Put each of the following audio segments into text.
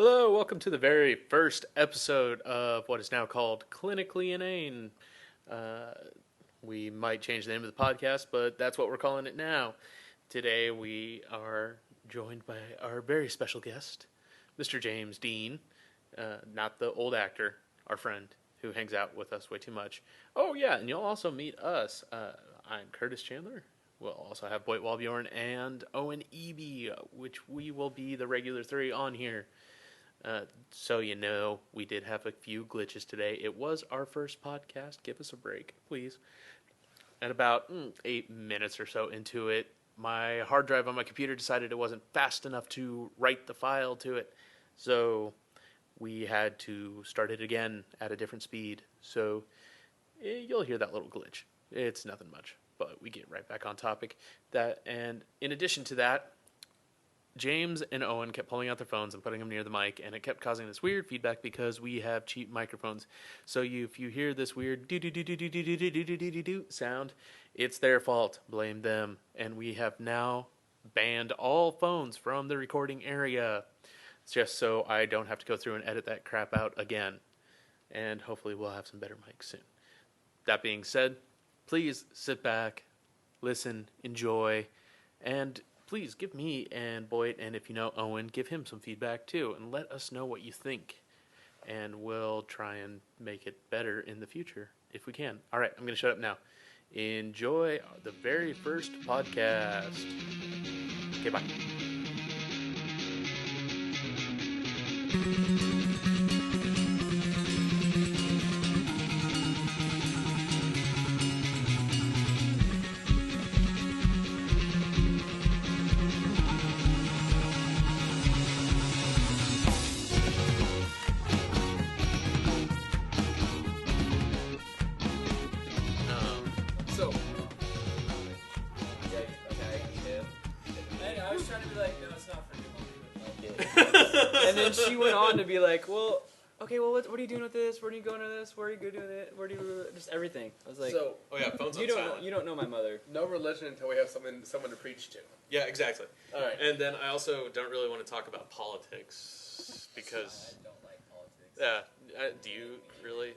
Hello, welcome to the very first episode of what is now called Clinically Inane. We might change the name of the podcast, but that's what we're calling it now. Today we are joined by our very special guest, Mr. James Dean, not the old actor, our friend who hangs out with us way too much. Oh yeah, and you'll also meet us. I'm Curtis Chandler. We'll also have Boet and Owen Eby, which we will be the regular three on here. So you know, we did have a few glitches today. It was our first podcast. Give us a break, please. And about 8 minutes or so into it, my hard drive on my computer decided it wasn't fast enough to write the file to it. So we had to start it again at a different speed. So you'll hear that little glitch. It's nothing much, but we get right back on topic. And in addition to that, James and Owen kept pulling out their phones and putting them near the mic, and it kept causing this weird feedback because we have cheap microphones. So if you hear this weird do sound, it's their fault. Blame them. And we have now banned all phones from the recording area, just so I don't have to go through and edit that crap out again. And hopefully we'll have some better mics soon. That being said, please sit back, listen, enjoy, and please give me and Boyd, and if you know Owen, give him some feedback too, and let us know what you think. And we'll try and make it better in the future if we can. All right, I'm going to shut up now. Enjoy the very first podcast. Okay, bye. And then she went on to be like, well, okay, well, what are you doing with this? Where are you going with this? Where are you going with it? Where do you just everything? I was like, so, phones on silent. You don't know my mother. No religion until we have someone to preach to. Yeah, exactly. All right. And then I also don't really want to talk about politics because I don't like politics. Yeah, do you really?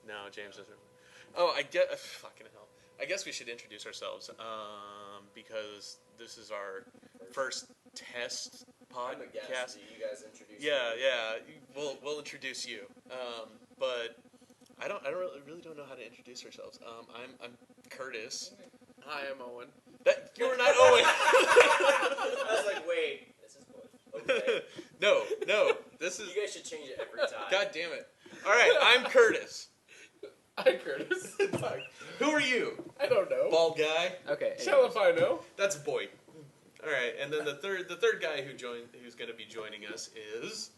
No, James doesn't. Oh, I get fucking hell. I guess we should introduce ourselves because this is our first test podcast. I'm a guest. You guys introduce Yeah. We'll introduce you. But I really don't know how to introduce ourselves. I'm Curtis. Hi, I'm Owen. You're not Owen. I was like, wait, this is Boet. Okay. No, this is. You guys should change it every time. God damn it! All right, I'm Curtis. Hi, Curtis. Who are you? I don't know. Bald guy. Okay. Shall if I know? That's Boyd. All right, and then the third guy who's going to be joining us is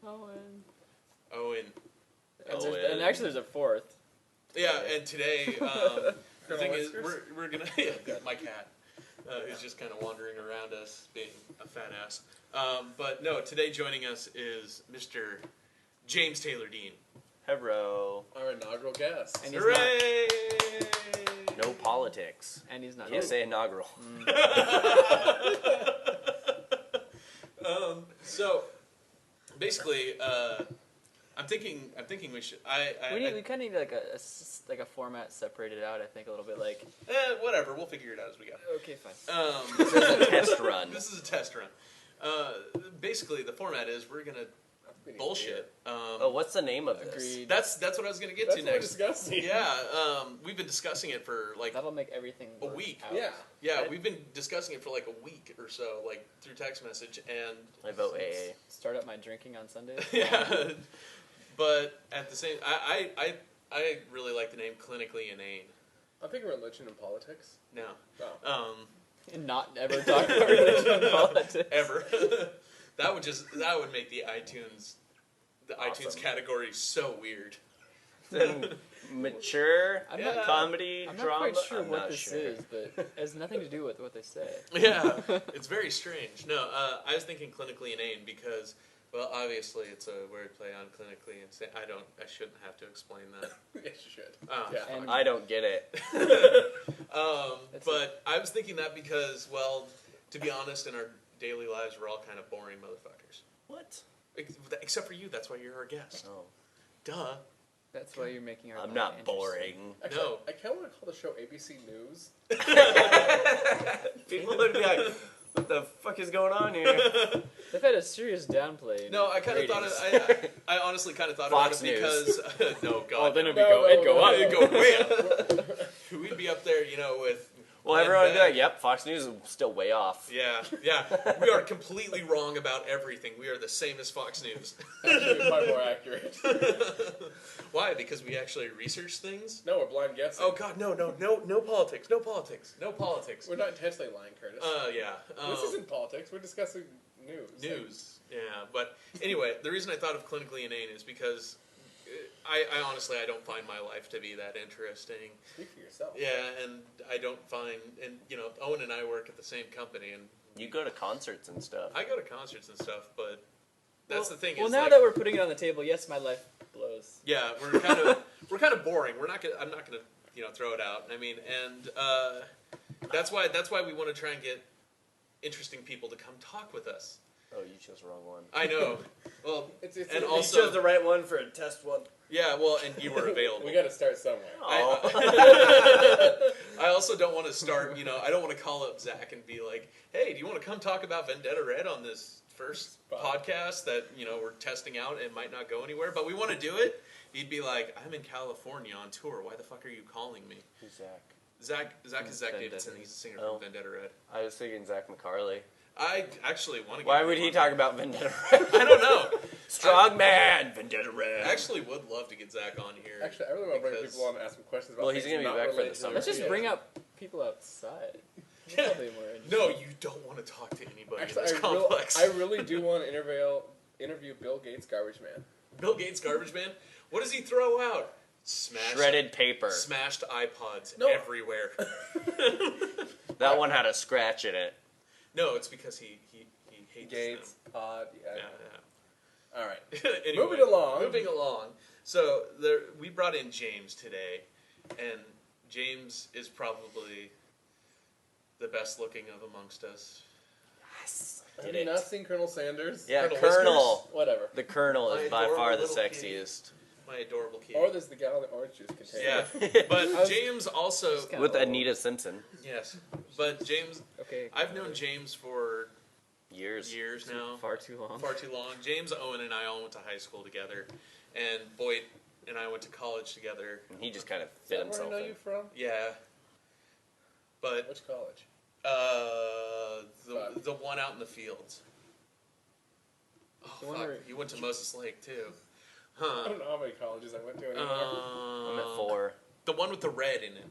Owen. And actually, there's a fourth. Yeah, and today the thing is we're gonna my cat who's just kind of wandering around us being a fat ass. But no, today joining us is Mr. James Taylor Dean. Hello. Our inaugural guest. And he's Hooray! No politics. And he's not. Can't say inaugural. So basically, I'm thinking we should. We kind of need like a format separated out. I think a little bit like. Whatever. We'll figure it out as we go. Okay, fine. This is a test run. This is a test run. Basically, the format is we're gonna bullshit. What's the name of this? Agreed. That's what I was gonna get to next. That's disgusting. Yeah, we've been discussing it for like That'll make everything a work week. out. Yeah, we've been discussing it for like a week or so, like through text message, and I vote AA. Start up my drinking on Sundays. yeah. But at the same, I really like the name Clinically Inane. I think religion and politics. No. Oh. And not ever talk about religion and politics. Ever. that would make the iTunes Awesome. category so weird. Mature I'm not- comedy I'm not drama. quite sure I'm what not this sure. is, but it has nothing to do with what they say. Yeah, it's very strange. No, I was thinking Clinically Inane because, well, obviously it's a wordplay on clinically insane. I shouldn't have to explain that. Yes, you should. Yeah. And I don't get it. But I was thinking that because, well, to be honest, in our daily lives, we're all kind of boring motherfuckers. What? except for you. That's why you're our guest. Oh. Duh. That's why you're making our. I'm life not interesting. boring. Actually, No. I kind of want to call the show ABC News. People would be like, what the fuck is going on here? They've had a serious downplay. in No, I kind of thought ratings. it. I honestly kind of thought Fox about it News. because no, God, Oh, then no. it'd go up. It'd go way up. We'd be up there, with. Well, Glenn everyone would be Beck. like, yep, Fox News is still way off. Yeah. We are completely wrong about everything. We are the same as Fox News. Actually, far more accurate. Why? Because we actually research things? No, we're blind guessing. Oh, God, no politics. No politics. No politics. We're not intentionally lying, Curtis. Yeah. This isn't politics. We're discussing news. News. Yeah, but anyway, the reason I thought of Clinically Inane is because I honestly, I don't find my life to be that interesting. Speak for yourself. Yeah, and I don't find, and Owen and I work at the same company, and You go to concerts and stuff. I go to concerts and stuff, but that's the thing. Well, is now like, that we're putting it on the table, yes, my life blows. yeah, we're kind of boring. I'm not gonna throw it out. I mean, and that's why we want to try and get interesting people to come talk with us. Oh, you chose the wrong one. I know. Well, It's and you also You chose the right one for a test one. yeah, well, and you were available. We got to start somewhere. I also don't want to start, I don't want to call up Zach and be like, hey, do you want to come talk about Vendetta Red on this first podcast that, we're testing out and might not go anywhere, but we want to do it? He'd be like, I'm in California on tour. Why the fuck are you calling me? Who's Zach? Zach is Zach Vendetta. Davidson. He's a singer Oh. from Vendetta Red. I was thinking Zach McCarley. I actually want to get Why him would he on. talk about Vendetta Red? I don't know. Strong man, Vendetta Red. I actually would love to get Zach on here. Actually, I really want to bring Because- people on and ask them questions about Well, he's things gonna be not back for the related to summer. Let's just radio. bring up people outside. That's probably more interesting. No, you don't want to talk to anybody Actually, in this complex. I really do want to interview Bill Gates, Garbage Man. Bill Gates, Garbage Man. What does he throw out? Smashed, Shredded paper. smashed iPods No. everywhere. That one had a scratch in it. No, it's because he hates Gates, Pod, them. yeah. Yeah. All right. Anyway, Moving along. So we brought in James today, and James is probably the best looking of amongst us. Yes. Have you not seen Colonel Sanders? Yeah, Colonel Colonel. Whatever. The Colonel My is by adorable far the little sexiest. My adorable kid. Or there's the gallon of orange juice container. Yeah, but I was- James also Just kinda With old. Anita Simpson. yes, but James. Okay. I've known James for Years. years now. Far too long. Far too long. James, Owen, and I all went to high school together, and Boet and I went to college together. And he just kind of Is fit that where I himself know in. you from? Yeah, but Which college? the one out in the fields. Oh The one fuck! where- You went to Moses Lake too, I huh? don't know how many colleges I went to anymore. I'm at 4. The one with the red in it.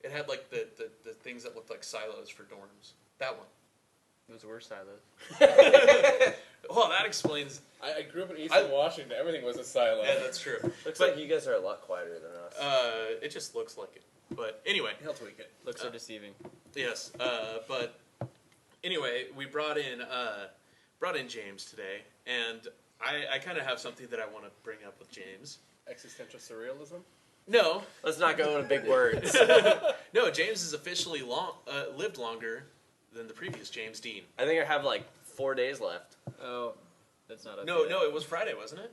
It had like the things that looked like silos for dorms. That one. Those were silos. Well, that explains. I grew up in Eastern I- Washington. Everything was a silo. Yeah, that's true. Looks But- like you guys are a lot quieter than us. It just looks like it. But anyway, He'll tweak it. Looks are deceiving. yes. But anyway, we brought in James today, and I kind of have something that I want to bring up with James. Existential surrealism? No, Let's not go into big words. no. James has officially lived longer than the previous James Dean. I think I have like 4 days left. Oh, that's not. No, it was Friday, wasn't it?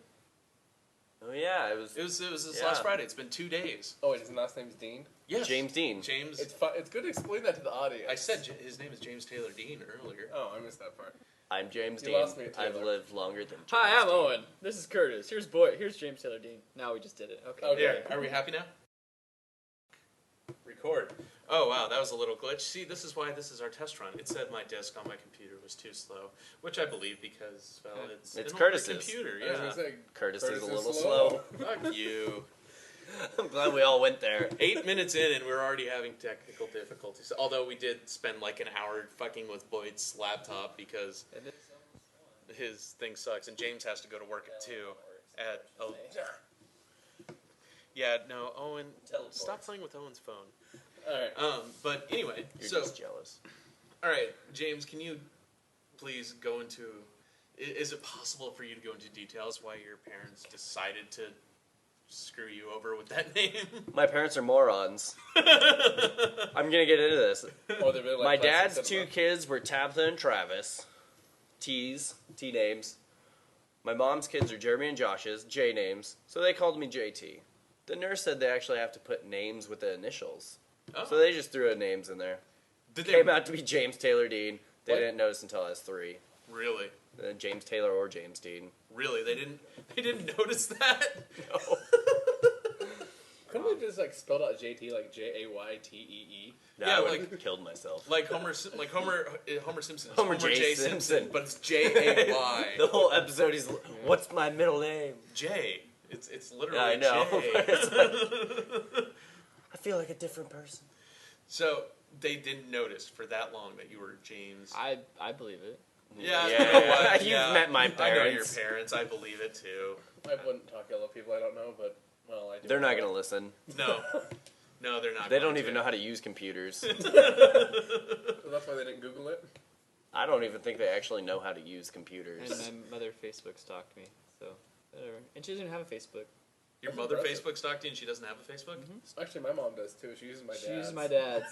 Oh yeah, it was It was this Yeah. last Friday. It's been 2 days. Oh, wait, his last name's Dean? Yes, James Dean. James. It's good to explain that to the audience. I said his name is James Taylor Dean earlier. Oh, I missed that part. I'm James You Dean. lost me at I've Taylor. lived longer than James Hi, I'm Dean. Owen. This is Curtis. Here's Boet. Here's James Taylor Dean. Now we just did it. Okay. Okay. Are we happy now? Record. Oh wow, that was a little glitch. See, this is why this is our test run. It said my disk on my computer was too slow, which I believe because it's It's an older Curtis's. computer. I was Yeah. gonna say, Curtis is a Curtis little slow. Fuck you. I'm glad we all went there. 8 minutes in and we're already having technical difficulties. Although we did spend like an hour fucking with Boyd's laptop because his thing sucks, and James has to go to work at 2. Yeah, no, Owen, Teleport. stop playing with Owen's phone. alright. But anyway, You're so just jealous. all right, James, can you please go into? Is it possible for you to go into details why your parents decided to screw you over with that name? My parents are morons. I'm gonna get into this. Oh, they're really like My classic dad's 2 cinema. kids were Tabitha and Travis. T names. My mom's kids are Jeremy and Josh's, J names, so they called me JT. The nurse said they actually have to put names with the initials. Oh. So they just threw names in there. Came out to be James Taylor Dean. They didn't notice until I was 3. Really? James Taylor or James Dean. Really? They didn't notice that? No. Couldn't they just like spelled out JT like JAYTEE? Yeah, I would like- have killed myself. Like Homer Simpson. Homer J. Simpson. but it's JAY. The whole episode is, what's my middle name? J. It's literally Yeah, I know. J. It's like, I feel like a different person. So they didn't notice for that long that you were James. I believe it. Yeah, Yeah. you know what? You've Yeah. met my I know parents. your parents. I believe it too. I wouldn't talk ill of people I don't know, but well, I do. They're not going to listen. No, they're not. They going don't to. even know how to use computers. So that's why they didn't Google it. I don't even think they actually know how to use And computers. my mother Facebook stalked me, so whatever. And she doesn't have a Facebook. Your That's mother impressive. Facebook stalked you, and she doesn't have a Facebook. Actually, my mom does too. She uses my dad's. She uses my dad's.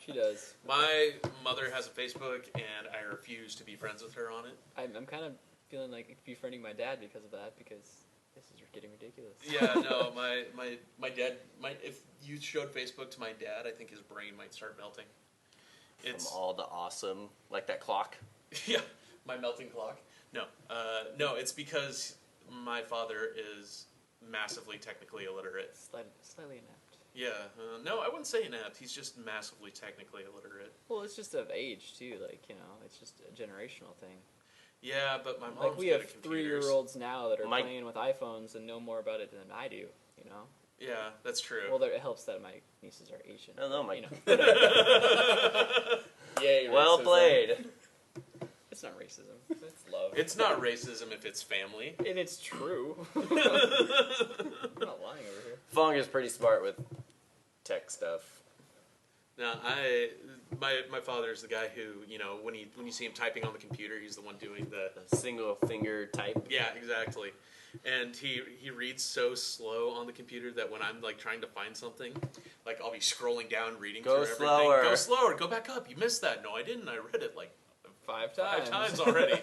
She does. My mother has a Facebook, and I refuse to be friends with her on it. I'm kind of feeling like befriending my dad because of that, because this is getting ridiculous. Yeah, no, my dad. If you showed Facebook to my dad, I think his brain might start melting. From It's all the awesome, like that clock. yeah, my melting clock. No, it's because my father is massively technically illiterate. Slightly inept. Yeah, no, I wouldn't say inept. He's just massively technically illiterate. Well, it's just of age too. Like, you know, it's just a generational thing. Yeah, but my mom's Like, we good have at computers. 3-year-olds now that are My- playing with iPhones and know more about it than I do. You know. Yeah, that's true. Well, it helps that my nieces are Asian. I don't know, You Mike. know, Yay, Well racism. played. it's not racism. It's love. It's not racism if it's family. And it's true. I'm not lying over here. Fong is pretty smart with tech stuff. No, my father's the guy who, you know, when you see him typing on the computer, he's the one doing the A single finger type. yeah, exactly. And he reads so slow on the computer that when I'm like trying to find something, like I'll be scrolling down reading Go through slower. everything. Go slower. Go back up. You missed that. No, I didn't. I read it like 5 5 times. times already.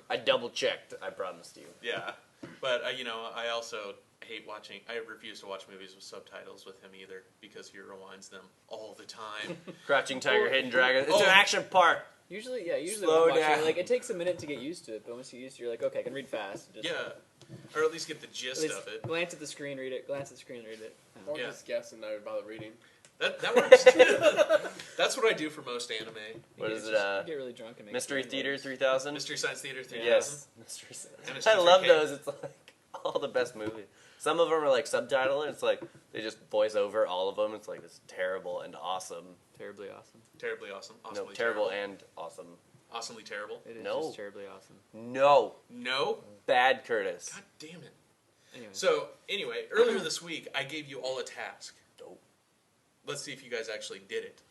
I double checked, I promised you. Yeah, but you know, I also hate watching. I refuse to watch movies with subtitles with him either because he rewinds them all the time. Crouching Tiger, Hidden Dragon. It's Oh. an action part. Usually, when Slow I'm watching down. it, like, it takes a minute to get used to it, but once you get used to it, you're like, okay, I can read fast. Just, Yeah, or at least get the at gist least of it. glance at the screen, read it. Glance at the screen, read it. Or Yeah. just guess and not even bother reading. That works. That's what I do for most anime. What You is get- it, just get really drunk and make Mystery brain Theater words. 3000? Mystery Science Theater 3000. Yes. Mystery And I love Mystery those. It's like all the best movies. Some of them are like subtitled. It's like they just voice over all of them. It's like it's terrible and awesome. Terribly awesome. Terribly awesome. No, Awesomely terrible and awesome. Awesomely terrible. It is No. just terribly awesome. No. No. Bad Curtis. God damn it. Anyway. So anyway, earlier this week I gave you all a task. Oh. Let's see if you guys actually did it.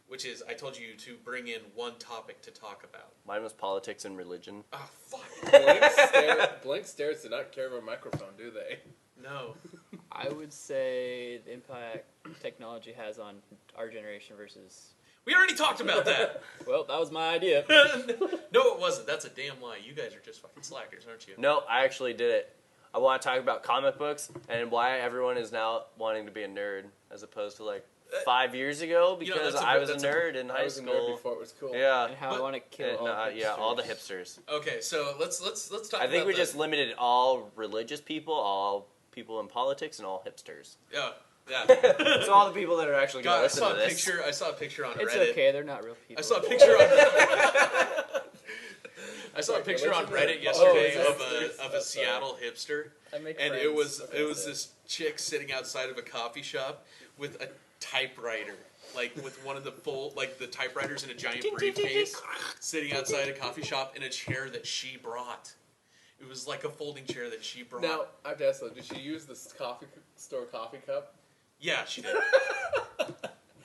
Which is, I told you to bring in one topic to talk about. Mine was politics and religion. Oh, fuck. Blank stares do not carry a microphone, do they? No. I would say the impact technology has on our generation versus. We already talked about that. Well, that was my idea. No, it wasn't. That's a damn lie. You guys are just fucking slackers, aren't you? No, I actually did it. I want to talk about comic books and why everyone is now wanting to be a nerd as opposed to like 5 years ago You know, because that's a- I was a that's a- nerd in I high was a nerd school. before it was cool. Yeah. And how I But- want to kill And, all yeah, all the hipsters. hipsters. Okay, so let's talk I think about we just limited all religious people, all people in politics, and all hipsters. Yeah. Yeah. So all the people that are actually going God, to I listen saw to a this. picture. I saw a picture on It's Reddit. okay, they're not real people. I saw a picture on. I saw a picture on Reddit yesterday of a Seattle hipster, I make and friends. it was That's this chick sitting outside of a coffee shop with a typewriter, like with one of the the typewriters in a giant briefcase, sitting outside a coffee shop in a chair that she brought. It was like a folding chair that she brought. Now, I have to ask though, did she use the coffee store coffee cup? Yeah, she did.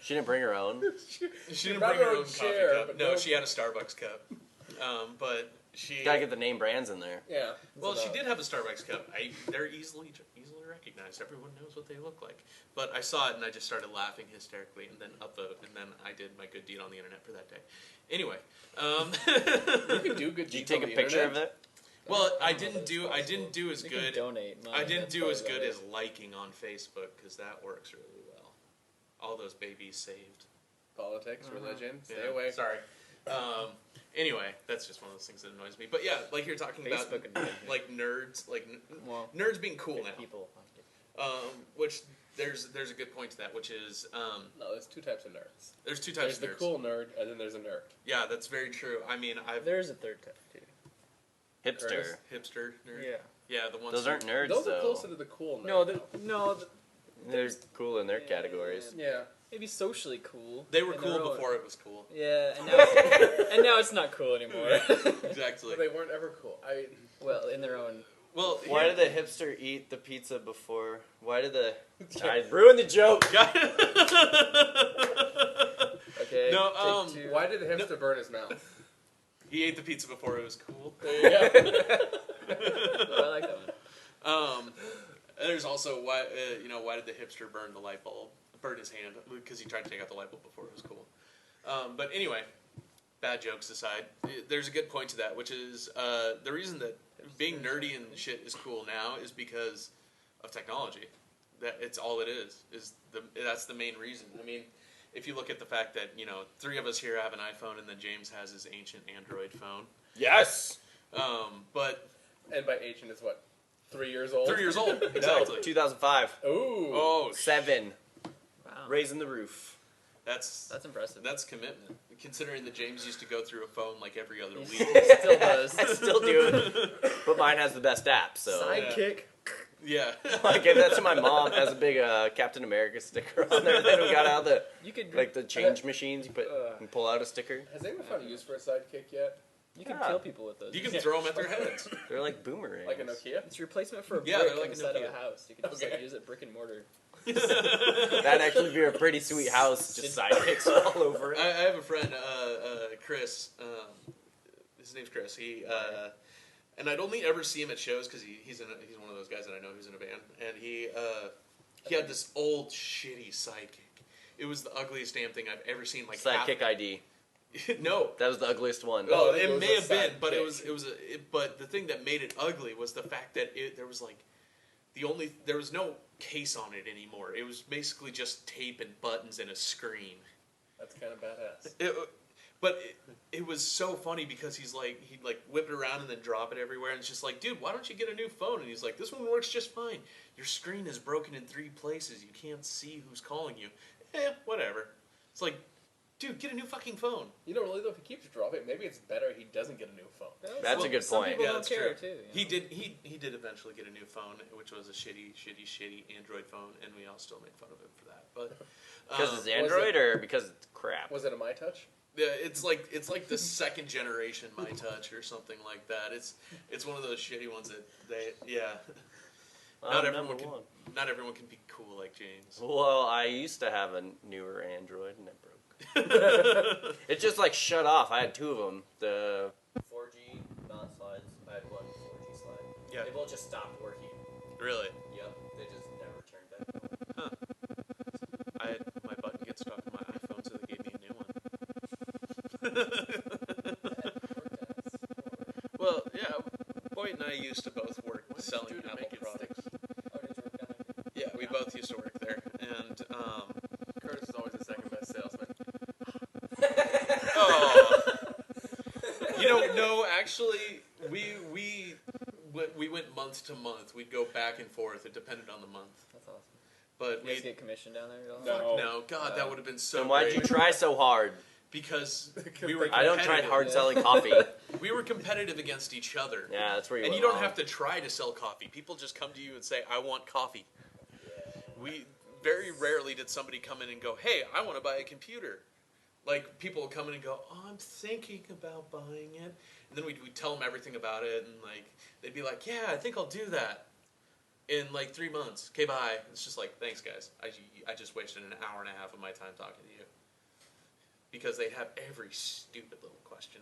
She didn't bring her own. She didn't brought bring her her own own coffee chair, cup. but No, no- she had a Starbucks cup. Gotta get the name brands in there. Yeah. Well, that's she about did have a Starbucks cup. They're easily recognized. Everyone knows what they look like. But I saw it and I just started laughing hysterically, and then upvote, and then I did my good deed on the internet for that day. Anyway, You can do good. Did you take a picture of it? well, I didn't do as You can good. donate. I didn't That's do as probably good about as liking on Facebook because that works really well. All those babies saved. Politics, religion, stay Yeah, away. Sorry. Anyway, that's just one of those things that annoys me. But yeah, like you're talking Facebook about, annoys me. like nerds, like Well, nerds being cool now. people. Which there's a good point to that, which is No, there's two types of nerds. there's two There's types the of nerds. cool nerd, and then there's a nerd. Yeah, that's very true. I mean, I've There's a third type too. Hipster. hipster nerd. Yeah. Yeah, the ones. Those aren't nerds Those are though. closer to the cool nerd. No. They're cool in their categories. Yeah. Maybe socially cool. They were in cool their own- before it was cool. Yeah, and now it's not cool anymore. Exactly. But they weren't ever cool. I mean, Well, in their own. Well, Why here- did the hipster eat the pizza before? Why did the... I ruined the joke! Okay. No, take two. why did the hipster burn his mouth? he ate the pizza before it was cool. There you go. Oh, I like that one. There's also why why did the hipster burn the light bulb? Burn his hand because he tried to take out the light bulb before it was cool. But anyway, bad jokes aside, there's a good point to that, which is the reason that being nerdy and shit is cool now is because of technology. That it's all it is that's the main reason. I mean, if you look at the fact that three of us here have an iPhone and then James has his ancient Android phone. Yes! But And by ancient is what? 3 years old? 3 years old, No, exactly. 2005. Ooh. Oh, 7. Wow. Raising the roof. that's Impressive. that's commitment. Considering that James used to go through a phone like every other week. Still does. I still do it. But mine has the best app, so... Sidekick. Yeah. I gave that to my mom. It has a big Captain America sticker on there. Then we got out the You could the change machines. You can pull out a sticker. Has anyone found a use for a sidekick yet? You can Yeah. kill people with those. You can throw them at their heads. They're like boomerangs. Like a Nokia? It's a replacement for a Yeah, brick they're like a inside of a Nokia. house. You can just Okay. use it brick and mortar. That'd actually be a pretty sweet house. Just sidekicks all over it. I have a friend, Chris. His name's Chris. He and I'd only ever see him at shows because he's one of those guys that I know who's in a band, and he had this old shitty sidekick. It was the ugliest damn thing I've ever seen. Like Sidekick ID. No. That was the ugliest one. Oh, it it was may a have been, but sidekick. but the thing that made it ugly was the fact that there was like there was no case on it anymore. It was basically just tape and buttons and a screen. That's kind of badass. But it was so funny because he'd whip it around and then drop it everywhere, and it's just like, dude, why don't you get a new phone? And he's like, this one works just fine. Your screen is broken in 3 places. You can't see who's calling you. Whatever. It's like, dude, get a new fucking phone. Really though, if he keeps dropping, maybe it's better he doesn't get a new phone. That's a good Some point. people Yeah, don't that's care true. too. He did eventually get a new phone, which was a shitty Android phone, and we all still make fun of him for that. But Because it's Android or because it's crap? Was it a MyTouch? yeah, it's like the second generation MyTouch or something like that. It's one of those shitty ones that not everyone number can one. not everyone can be cool like James. Well, I used to have a newer Android and it broke. It just like shut off. I had 2 of them. The 4G non-slides. I had one 4G slide. Yeah. They both just stopped working. Really? Yep. They just never turned back on. My button gets stuck in my iPhone, so they gave me a new one. Well, yeah, Boet and I used to both work selling Apple products. Yeah, we both used to work there, and Curtis is always the second best salesman. oh, no, actually, we went month to month. We'd go back and forth. It depended on the month, That's awesome. but You guys we get commission down there? At all? No. no, God, that would have been so. Then why'd you great. try so hard? Because we were. I don't try competitive. hard selling coffee. We were competitive against each other. Yeah, that's where you And went you don't wrong. have to try to sell coffee. People just come to you and say, I want coffee. We very rarely did somebody come in and go, hey, I want to buy a computer. Like, people will come in and go, oh, I'm thinking about buying it. And then we'd tell them everything about it, and they'd be like, yeah, I think I'll do that in 3 months. Okay, bye. It's just like, thanks, guys. I just wasted an hour and a half of my time talking to you. Because they'd have every stupid little question.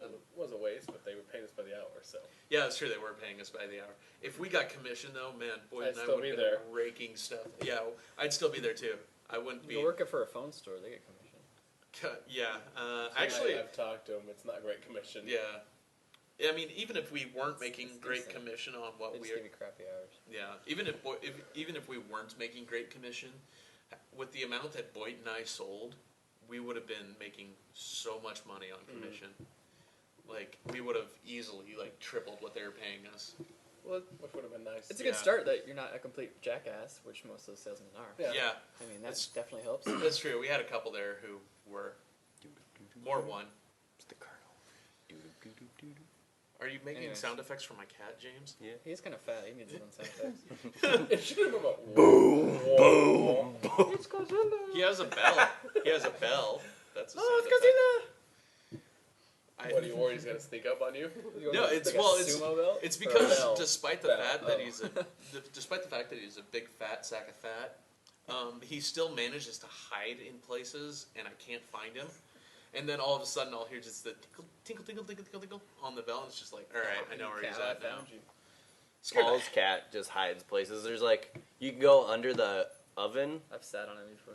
It was a waste, but they were paying us by the hour, so. Yeah, that's true. They were paying us by the hour. If we got commission, though, man, Boyd I'd and I still would be have there. been raking stuff. Yeah, I'd still be there too. I wouldn't be. You're working for a phone store. They get commission. Yeah, actually, I've talked to him. It's not great commission. yeah. I mean, even if we weren't making great decent. commission on what They we just give you crappy hours. yeah, even if we weren't making great commission, with the amount that Boyd and I sold, we would have been making so much money on commission. Like, we would have easily tripled what they were paying us. Well, Which would have been nice. it's a good start that you're not a complete jackass, which most of the salesmen are. Yeah. Yeah, I mean, that That's- definitely helps. that's true. We had a couple there who were, or one. It's the Colonel. Are you making Anyways. sound effects for my cat, James? Yeah. He's kind of fat. He needs his own sound effects. It should have been about Boom, boom. It's Godzilla. He has a bell. He has a bell. That's a Oh, sound it's effect. Godzilla. What, are you worried he's going to sneak up on you? No, it's like a well, it's sumo belt? it's Or a because bell? despite the Bell. fact that Oh. despite the fact that he's a big fat sack of fat, he still manages to hide in places, and I can't find him. And then all of a sudden, I'll hear just the tinkle, tinkle, tinkle, tinkle, tinkle on the bell, and it's just like, all right, I know where he's Cat, at I now. found you. Scared the Paul's cat just hides places. There's you can go under the oven. I've sat on it before.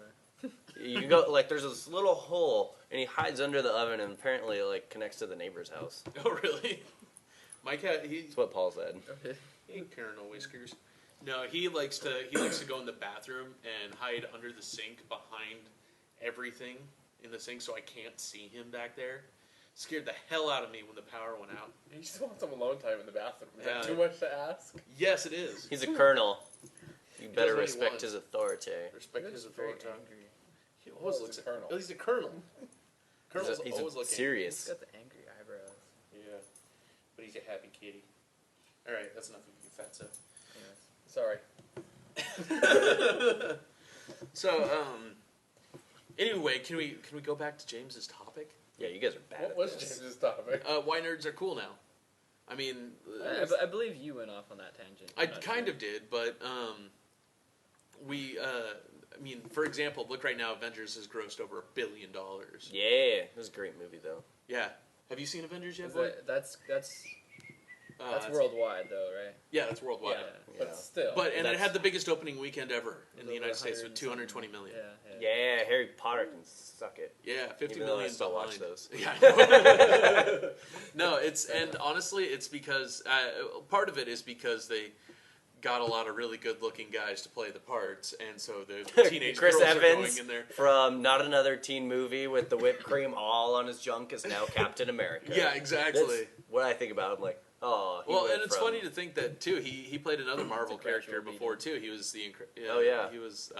You can go there's this little hole, and he hides under the oven, and apparently connects to the neighbor's house. Oh, really? My cat, That's what Paul said. Okay. he ain't Colonel Whiskers. No, he likes to go in the bathroom and hide under the sink behind everything in the sink, so I can't see him back there. Scared the hell out of me when the power went out. You just want some alone time in the bathroom. Is that Yeah. too much to ask? Yes, it is. He's a colonel. You does better what he respect wants. his authority. Respect You're his just very authority. angry. He always He's looks a at colonel. Oh, he's a colonel. Colonel's He's always looking. He's serious. got the angry eyebrows. Yeah, but he's a happy kitty. All right, that's enough of you, fatso. Anyways. Sorry. So, anyway, can we go back to James's topic? Yeah, you guys are bad What at was this. James's topic? Why nerds are cool now? I mean, I believe you went off on that tangent. I kind of did, but I mean, for example, look right now, Avengers has grossed over $1 billion. Yeah, it was a great movie though. Yeah. Have you seen Avengers yet, Is boy? that's That's worldwide though, right? Yeah, that's worldwide. Yeah. But still. But and it That's- had the biggest opening weekend ever in It the was United over States with 100 $220 million. Yeah. Yeah, Harry Potter can suck it. Yeah, 50 Even though I million still watch behind. those. Yeah. I know. No, and honestly, it's because part of it is because they got a lot of really good-looking guys to play the parts, and so the teenage Chris girls are going Evans in there. from Not Another Teen Movie with the whipped cream all on his junk is now Captain America. Yeah, exactly. That's what I think about. I'm like, oh. he Well, went and it's from- funny to think that too. He played another Marvel It's a gradual character before too. He was the Oh, yeah. he was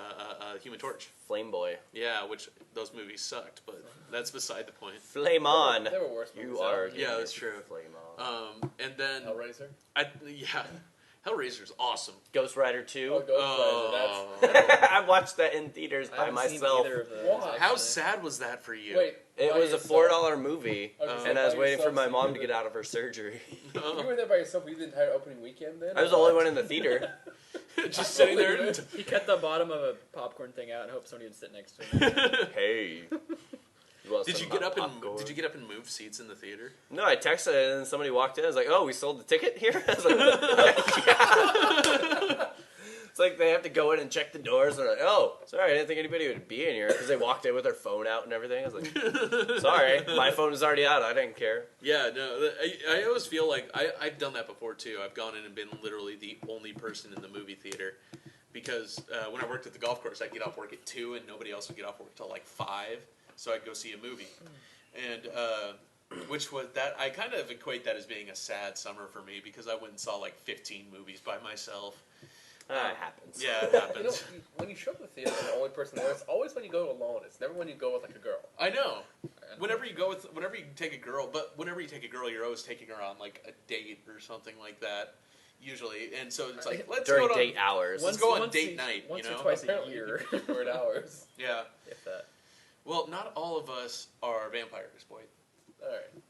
Human Torch. Flame Boy. Yeah, which those movies sucked, but that's beside the point. Flame on. There were worse You movies are. out. Yeah, that's true. Flame on. And then Hellraiser? yeah, Hellraiser's awesome. Ghost Rider 2. Oh, Ghost Rider. Oh, I watched that in theaters I by haven't seen myself. either of those. Why? how actually. sad was that for you? Wait. It by was a yourself? $4 movie, Okay, and so I was by waiting for yourself, my so mom you to were get out of her surgery. You were there by yourself. You didn't have opening weekend then? I was the only one in the theater. Just sitting there. He cut the bottom of a popcorn thing out and hoped somebody would sit next to him. Hey. Want Did some you get hot up and popcorn? did you get up and move seats in the theater? No, I texted and then somebody walked in. I was like, "Oh, we sold the ticket here." I was like, "Yeah." It's like they have to go in and check the doors. They're like, "Oh, sorry, I didn't think anybody would be in here," because they walked in with their phone out and everything. I was like, "Sorry, my phone was already out. I didn't care." Yeah, no, I always feel like I've done that before too. I've gone in and been literally the only person in the movie theater because when I worked at the golf course, I'd get off work at 2 and nobody else would get off work till like 5, so I'd go see a movie. And which was that I kind of equate that as being a sad summer for me because I went and saw like 15 movies by myself. It happens. Yeah, it You know, happens. when you show up at the theater and the only person there, it's always when you go alone. It's never when you go with like a girl. I know. Whenever you take a girl, whenever you take a girl, you're always taking her on like a date or something like that. Usually, and so it's like let's During go date on. hours. Let's go on date night, Once you know? or twice a Apparently, year. you can word hours. Yeah. If that. Well, not all of us are vampires, boy. All right.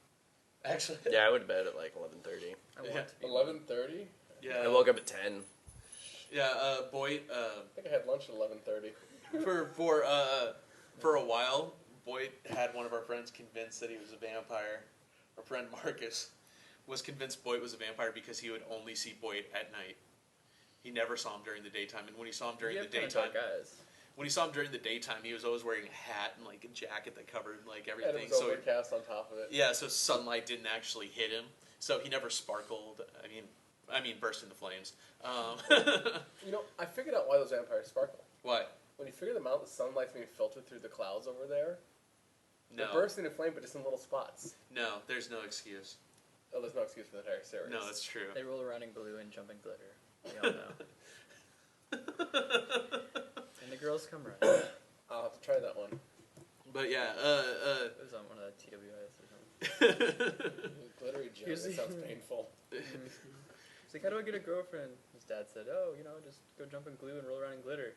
Actually. Yeah, I went to bed at like 11:30. I Yeah. want to be 11:30. Yeah. I woke up at 10. Yeah. Boyd. I think I had lunch at 11:30. For a while, Boyd had one of our friends convinced that he was a vampire. Our friend Marcus. was convinced Boet was a vampire because he would only see Boet at night. He never saw him during the daytime, and when he saw him during the daytime, when he saw him during the daytime, he was always wearing a hat and like a jacket that covered like everything. And it was overcast on top of it. Yeah, so sunlight didn't actually hit him, so he never sparkled. I mean, burst into flames. You know, I figured out why those vampires sparkle. Why? When you figure them out, the sunlight's being filtered through the clouds over there. No. They're bursting into flame, but just in little spots. No, there's no excuse. Oh, there's no excuse for the entire series. No, that's true. They roll around in blue and jump in glitter. We all know. And the girls come running. I'll have to try that one. But yeah, It was on one of the TWIs or something. Glittery gem. It sounds painful. He's like, how do I get a girlfriend? His dad said, oh, you know, just go jump in glue and roll around in glitter.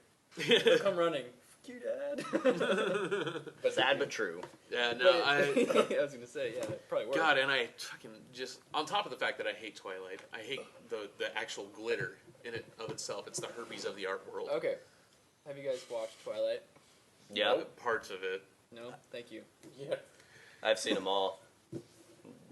They'll come running. Fuck you, Dad. But sad but true. yeah, no, I was going to say, yeah, that probably worked. God, and I fucking just, on top of the fact that I hate Twilight, I hate the actual glitter in it of itself. It's the herpes of the art world. Okay. Have you guys watched Twilight? Yeah, Parts of it. No? Thank you. Yeah. I've seen them all.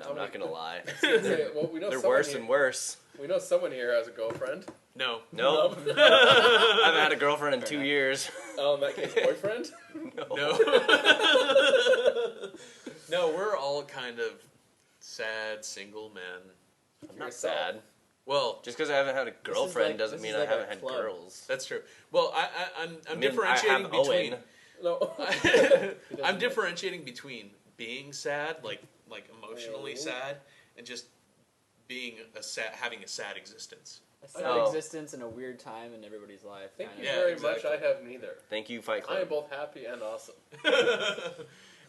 I'm not gonna lie. Well, we know They're someone worse here, and worse. We know someone here has a girlfriend. No. No, I haven't had a girlfriend in 2 years. Oh, in that case, boyfriend? No. No, we're all kind of sad, single men. I'm not sad. Well, Just because I haven't had a girlfriend like- doesn't this mean is I like haven't a had club. girls. that's true. Well, I'm I mean, differentiating I have between... Owen. No. I'm differentiating between being sad, like emotionally sad, and just being having a sad existence. A sad Oh. existence in a weird time in everybody's life. Thank you kinda. Yeah, very exactly. much. I have neither. Thank you, Fight I am Club. both happy and awesome.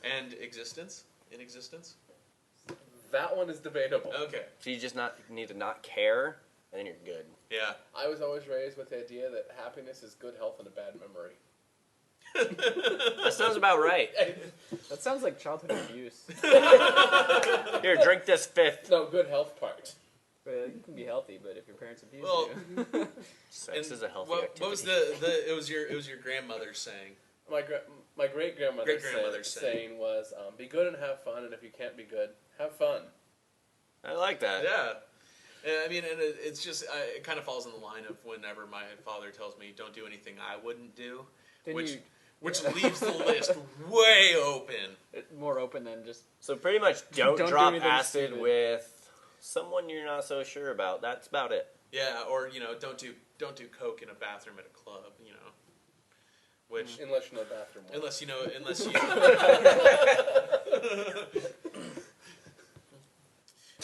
And existence, in existence. That one is debatable. Okay. So you just need to not care, and then you're good. Yeah. I was always raised with the idea that happiness is good health and a bad memory. That sounds about right. That sounds like childhood abuse. Here, drink this fifth. No, good health part. Well, you can be healthy, but if your parents abuse Well, you... Sex is a healthy what activity. was it was your grandmother's saying. My great grandmother's Great-grandmother's saying was, be good and have fun, and if you can't be good, have fun. I like that. Yeah. And, I mean, and it's just, it kind of falls in the line of whenever my father tells me don't do anything I wouldn't do, Then which you leaves the list way open. more open than just... So pretty much don't do drop anything acid stupid. with someone you're not so sure about. That's about it. Yeah, or don't do coke in a bathroom at a club, which Unless you know the bathroom well. unless you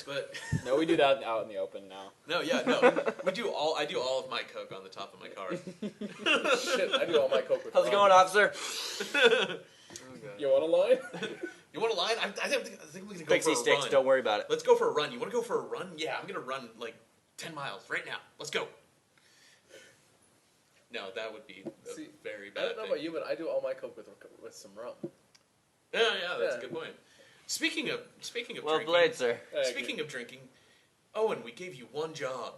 but No, we do that out in the open now. no, I do all of my coke on the top of my car. Shit, I do all my coke with How's it rum. going, officer? You want a line? You want a line? I think we can go Pixie for a sticks, run. don't worry about it. Let's go for a run. You want to go for a run? Yeah, I'm gonna run like 10 miles right now. Let's go. No, that would be a See, very I bad don't know thing. about you, but I do all my coke with some rum. Yeah, that's a Yeah. good point. Speaking of Well drinking, played, sir. speaking of drinking, Owen, we gave you one job.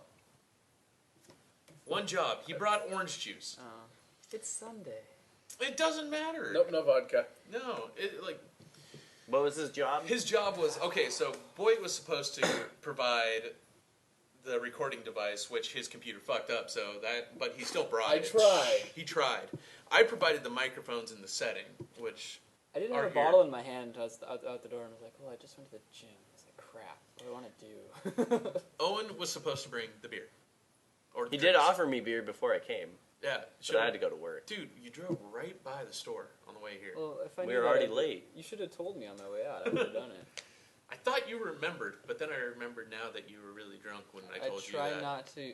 One job. He brought orange juice. It's Sunday. It doesn't matter. Nope, no vodka. No, What was his job? his job was okay. So Boyd was supposed to provide the recording device, which his computer fucked up. But he still brought I it. tried. He tried. I provided the microphones in the setting, which I didn't Are have a here. bottle in my hand. I was out the door and I was like, well, I just went to the gym. I was like, crap. What do I want to do? Owen was supposed to bring the beer. Or He the did drinks. offer me beer before I came, Yeah, but I had to go to work. Dude, you drove right by the store on the way here. Well, if I We knew were that, already late. You should have told me on my way out. I would have done it. I thought you remembered, but then I remembered now that you were really drunk when I I told you try that. not to.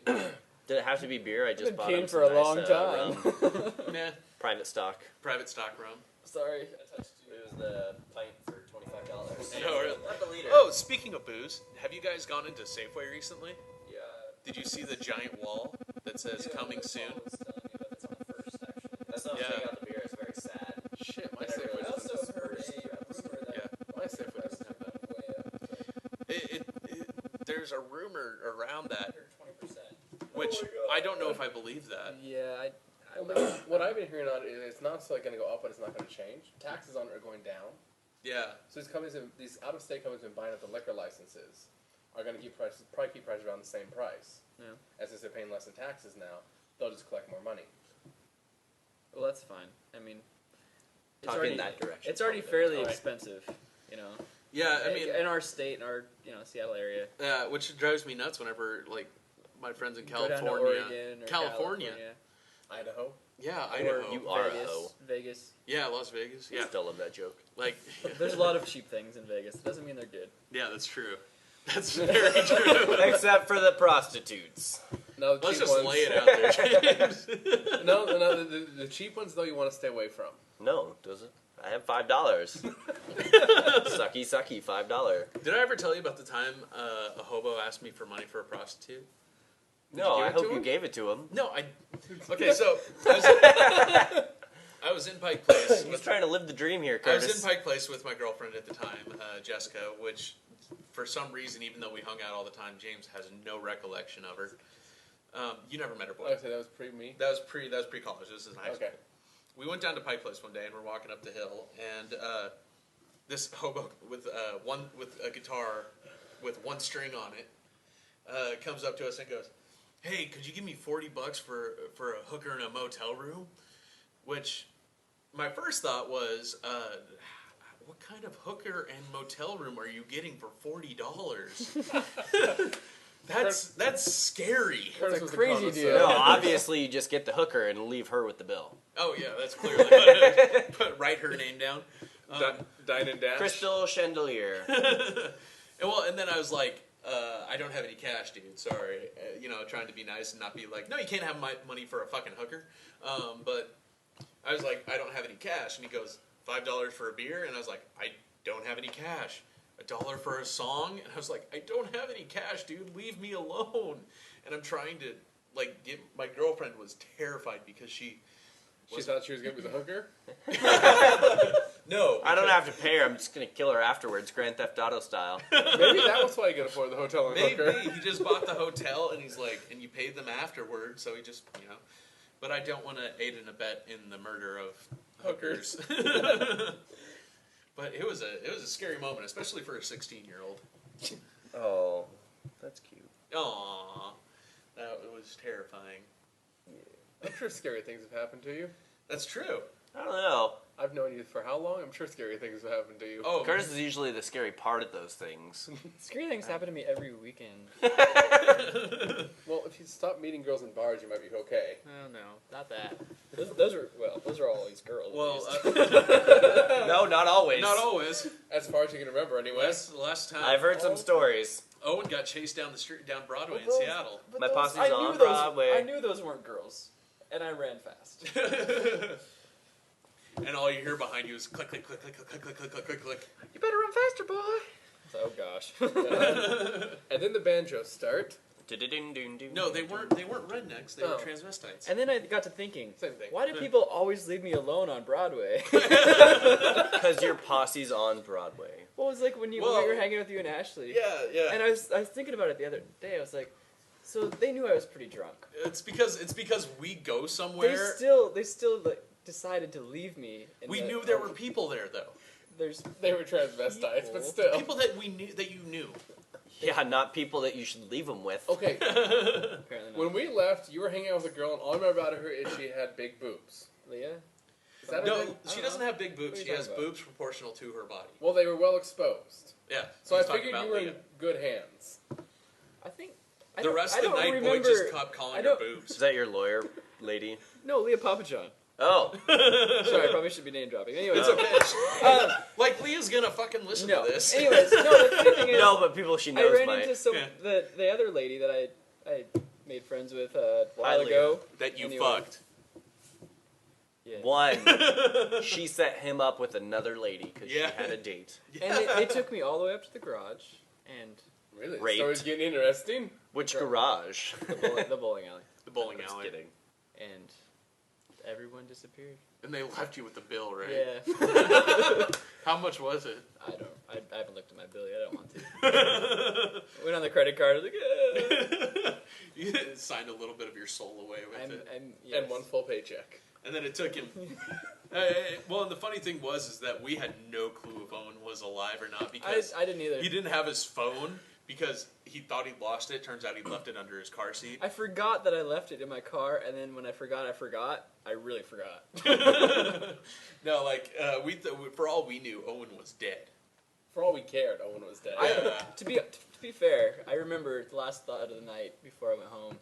Did it have to be beer? I just I've been bought peeing him for some a long nice, time. rum. Nah, Private stock. private stock rum. Sorry. It was the pint for $25. Oh, really? Not the liter. Oh, speaking of booze, have you guys gone into Safeway recently? Yeah. Did you see the giant wall that says "Coming soon"? That's not Yeah. taking out the beer. It's very sad. Shit, my And I Safeway realized doesn't. this first rumor that Yeah. My Safeway doesn't have that. There's a rumor around that, 20%. which I don't know if I believe that. Yeah, What I've been hearing on is it's not necessarily going to go up, but it's not going to change. Taxes on it are going down. Yeah, So these out-of-state companies have been buying up the liquor licenses are going to probably keep prices around the same price. Yeah. And since they're paying less in taxes now, they'll just collect more money. Well, that's fine. I mean, Talk in that direction. It's already fairly expensive, you know. Yeah, I mean, in our state, in our Seattle area. which drives me nuts whenever like my friends in Go down to California, Oregon or California. Idaho. Yeah, Or Idaho. You are a Vegas. hoe. Vegas. Yeah, Las Vegas. Yeah, Still love that joke. like There's a lot of cheap things in Vegas. It doesn't mean they're good. yeah, that's true. That's very true. Except for the prostitutes. No, the Let's cheap just ones. lay it out there, James. No, the cheap ones though you want to stay away from. No, does it? I have $5. Sucky, $5. Did I ever tell you about the time a hobo asked me for money for a prostitute? No, give I it hope to you him? gave it to him. No, I. Okay, so I was in Pike Place. He's trying to live the dream here, I was Curtis. in Pike Place with my girlfriend at the time, Jessica, which for some reason, even though we hung out all the time, James has no recollection of her. You never met her, boy. I would say that was pretty me. That was pre-college. This is in high school. Okay. We went down to Pike Place one day, and we're walking up the hill, and this hobo with a guitar with one string on it comes up to us and goes, "Hey, could you give me $40 for a hooker in a motel room?" Which my first thought was, what kind of hooker and motel room are you getting for $40? That's scary. Curtis a was the crazy connoisseur. deal. No, obviously you just get the hooker and leave her with the bill. Oh yeah, that's clearly what write her name down. Dine and dash. Crystal Chandelier. And then I was like, I don't have any cash, dude. Sorry. Trying to be nice and not be like, no, you can't have my money for a fucking hooker. But I was like, I don't have any cash. And he goes, $5 for a beer? And I was like, I don't have any cash. $1 for a song? And I was like, I don't have any cash, dude. Leave me alone. And I'm trying to, get... My girlfriend was terrified because she thought she was going to be the hooker? No. I don't have to pay her. I'm just going to kill her afterwards, Grand Theft Auto style. Maybe that was why he could afford the hotel and Maybe. hooker. He just bought the hotel, and he's like, and you paid them afterwards, so he just, But I don't want to aid and abet in the murder of hookers. But it was a scary moment, especially for a 16-year-old. Oh, that's cute. Aww. That was terrifying. I'm sure scary things have happened to you. That's true. I don't know. I've known you for how long? I'm sure scary things have happened to you. Oh, Curtis is usually the scary part of those things. Scary things happen to me every weekend. Well, if you stop meeting girls in bars, you might be okay. Oh no, not that. Those are always girls. well, No, not always. not always. As far as you can remember, anyway. Last time, I've heard some stories. Owen got chased down the street, down Broadway in But those- Seattle. but My those- posse's I knew on those- Broadway. I knew those weren't girls, and I ran fast. And all you hear behind you is click, click, click, click, click, click, click, click, click, click. You better run faster, boy. Oh gosh. And then the banjos start. No, they weren't rednecks. They were Oh. transvestites. And then I got to thinking, Same thing. why do people always leave me alone on Broadway? Because your posse's on Broadway. What was like when Well, we were hanging with you and Ashley? Yeah, yeah. And I was thinking about it the other day. I was like, so they knew I was pretty drunk. It's because we go somewhere. They still like, decided to leave me. We knew there were people there though. There's They were transvestites, People. but still. People that we knew that you knew. Yeah, not people that you should leave them with. Okay, apparently not. when we left, you were hanging out with a girl, and all I remember about her is she had big boobs. Leah? Is that her No, name? she doesn't have big boobs. What are She you has talking about? boobs proportional to her body. Well, they were well exposed. Yeah. So I he's talking figured about you were Leah. in good hands. I think. The rest of the night, Boy remember, just kept calling I her don't- boobs. Is that your lawyer, lady? No, Leah Papajohn. Oh. Sorry, I probably should be name dropping. Anyways, It's okay. um, Like Leah's gonna fucking listen no. to this. Anyways, no. The funny thing is, No, but people she I knows ran might. into some Yeah. the other lady that I made friends with a while Hi, Leah. ago. that you Anyway. fucked. Yeah. One, she set him up with another lady because Yeah. she had a date. And they took me all the way up to the garage and Really? The Raped. story's getting interesting. Which garage? the bowling alley, The bowling Just alley. kidding. and everyone disappeared. And they left you with the bill, right? Yeah. How much was it? I haven't looked at my bill yet. I don't want to. Went on the credit card. I was like, You signed a little bit of your soul away with it. yes. And one full paycheck. And then it took him. Well, and the funny thing was that we had no clue if Owen was alive or not because I didn't either. he didn't have his phone because he thought he'd lost it. Turns out he left it under his car seat. I forgot that I left it in my car, and then when I forgot, I really forgot. No, like for all we knew, Owen was dead. For all we cared, Owen was dead. To be fair, I remember the last thought of the night before I went home.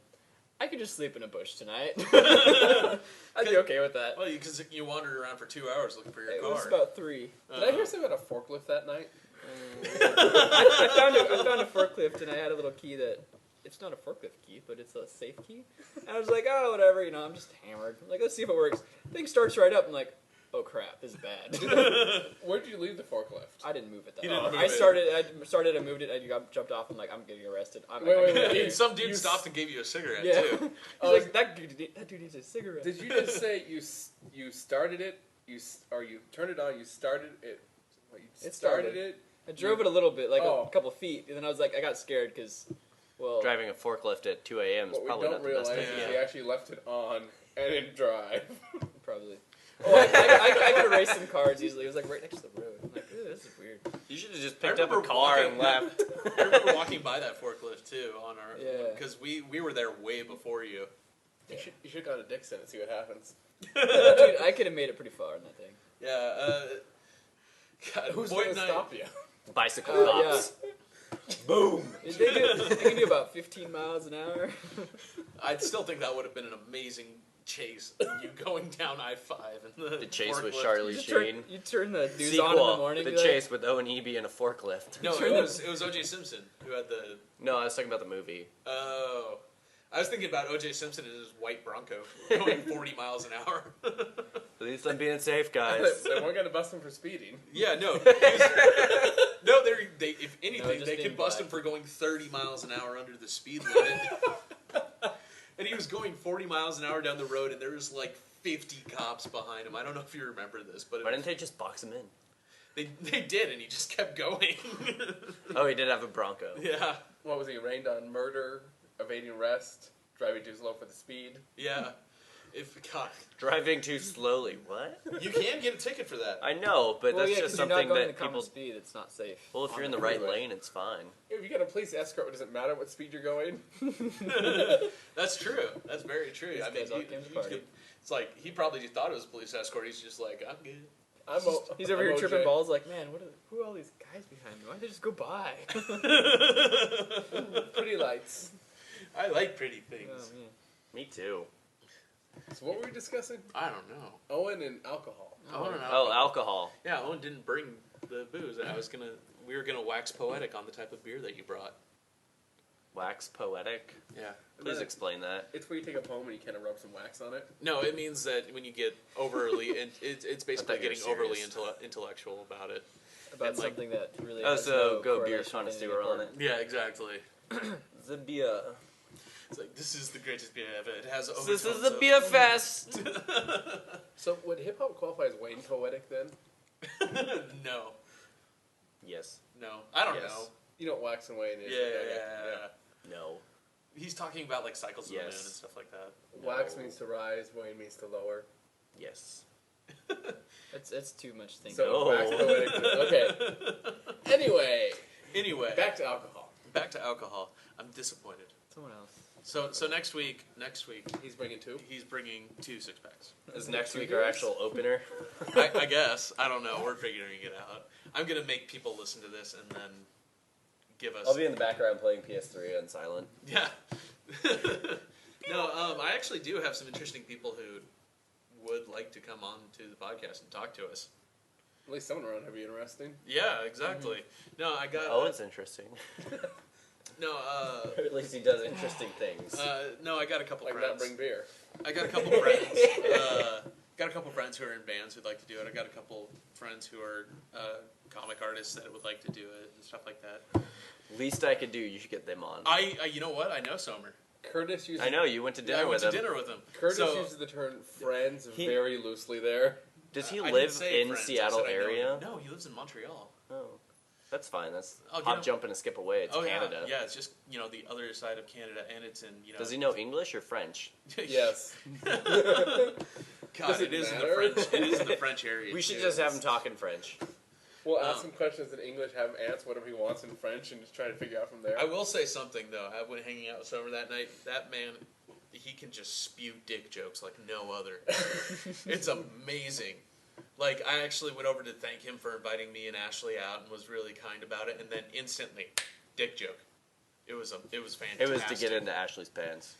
I could just sleep in a bush tonight. I'd be okay with that. Well, because you wandered around for 2 hours looking for your It car. was about 3. Did I hear something about a forklift that night? I found a forklift, and I had a little key that. It's not a forklift key, but it's a safe key. And I was like, oh, whatever, I'm just hammered. I'm like, let's see if it works. Thing starts right up. I'm like, oh crap, this is bad. Where did you leave the forklift? I didn't move it that You way. didn't move I it. started, I moved it, I jumped off. I'm like, I'm getting arrested. Wait. And some dude stopped and gave you a cigarette Yeah. too. He's like, that dude needs a cigarette. Did you just say you started it? You turned it on? You started it? What, you It started started. it? I drove it a little bit, like Oh. a couple feet, and then I was like, I got scared because, well, Driving a forklift at 2 a.m. is What we probably don't not the best realize is idea. he actually left it on and didn't drive. probably. Oh, I could have raced some cars easily. It was like right next to the road. I'm like, ew, this is weird. You should have just I picked up a remember car walking- and left. I remember walking by that forklift too on our Yeah. because we were there way before you. You should go to Dixon and see what happens. Dude, I could have made it pretty far in that thing. Yeah. God, Who's Boet going to and I- stop you? Bicycle Yeah. cops. Boom. They can do about 15 miles an hour. I'd still think that would have been an amazing chase. You going down I-5 and The chase with forklift. Charlie You Sheen. turn the news Sequel, on in the morning. The be like, chase with Owen Eby in a forklift. No, it was O.J. Simpson who had the. No, I was talking about the movie. Oh, I was thinking about O.J. Simpson and his white Bronco going 40 miles an hour. At least I'm being safe, guys. They weren't going to bust him for speeding. Yeah, no. No, they if anything, just they could being bust black. him for going 30 miles an hour under the speed limit. And he was going 40 miles an hour down the road, and there was like 50 cops behind him. I don't know if you remember this, but Why didn't they just box him in? they did, and he just kept going. Oh, he did have a Bronco. Yeah, What was he arraigned on? Murder, evading arrest, driving too slow for the speed. yeah. God, Driving too slowly. What? you can get a ticket for that. I know, but well, that's yeah, just 'cause you're not something going that the common people. speed. It's not safe. Well, if you're in on the right freeway. lane, it's fine. If you get a police escort, does it matter what speed you're going? That's true. That's very true. These I mean, guys all came to party. it's like he probably just thought it was a police escort. He's just like, I'm good. He's over I'm here OJ. tripping balls like, man, who are all these guys behind me? Why don't they just go by? Pretty lights. I like pretty Oh, things. man. Me too. So what were we discussing? I don't know. Owen and alcohol. Owen and Oh, alcohol. Yeah, Owen didn't bring the booze. We were gonna wax poetic on the type of beer that you brought. Wax poetic. Yeah. Please explain that. It's where you take a poem and you kind of rub some wax on it. No, it means that when you get overly, it's basically you were getting overly serious. intellectual about it. About And, like- something that really. Oh, has so no go beer correlation with anything connoisseur on it. important. Yeah, exactly. The beer. It's like this is the greatest beer ever. It has This overtones is the of- beer fest. So would hip hop qualify as Wayne poetic then? No, Yes. no, I don't Yes. know. You know what wax and Wayne is? Yeah. No. He's talking about like cycles of the moon Yes. and stuff like that. Wax No. means to rise, Wayne means to lower. Yes. It's too much thinking. So No. wax poetic. Okay. Anyway, Back to alcohol. to alcohol. I'm disappointed. Someone else. So next week He's bringing two. he's bringing 2 6-packs. Is next week our actual opener? I guess. I don't know. We're figuring it out. I'm gonna make people listen to this and then give us. I'll be in the background playing PS3 on silent. Yeah. No, I actually do have some interesting people who would like to come on to the podcast and talk to us. At least someone around here would be interesting. Yeah, exactly. No, I got. Oh, it's interesting. No, Or at least he does interesting things. no, I got a couple Like friends. not bring beer. I got a couple friends. Got a couple friends who are in bands who'd like to do it. I got a couple friends who are comic artists that would like to do it and stuff like that. Least I could do, you should get them on. I you know what? I know Somer. Curtis uses. I know, you went to dinner I went with to him. dinner with him. Curtis So- uses the term friends He- very loosely there. Does he I didn't live say in friends, I Seattle said I know area? him. No, he lives in Montreal. Oh, that's fine. That's I'll get hop, him. jump, and a skip away. It's Canada. Yeah, it's just the other side of Canada, and it's in Does he know English or French? Yes. God, Does it it is in the matter? French. It is in the French area. We should too. just have him talk in French. We'll ask him questions in English, have him answer whatever he wants in French, and just try to figure out from there. I will say something though. I went hanging out with Sober that night. That man, he can just spew dick jokes like no other. It's amazing. Like, I actually went over to thank him for inviting me and Ashley out and was really kind about it, and then instantly, dick joke. It was fantastic. It was to get into Ashley's pants.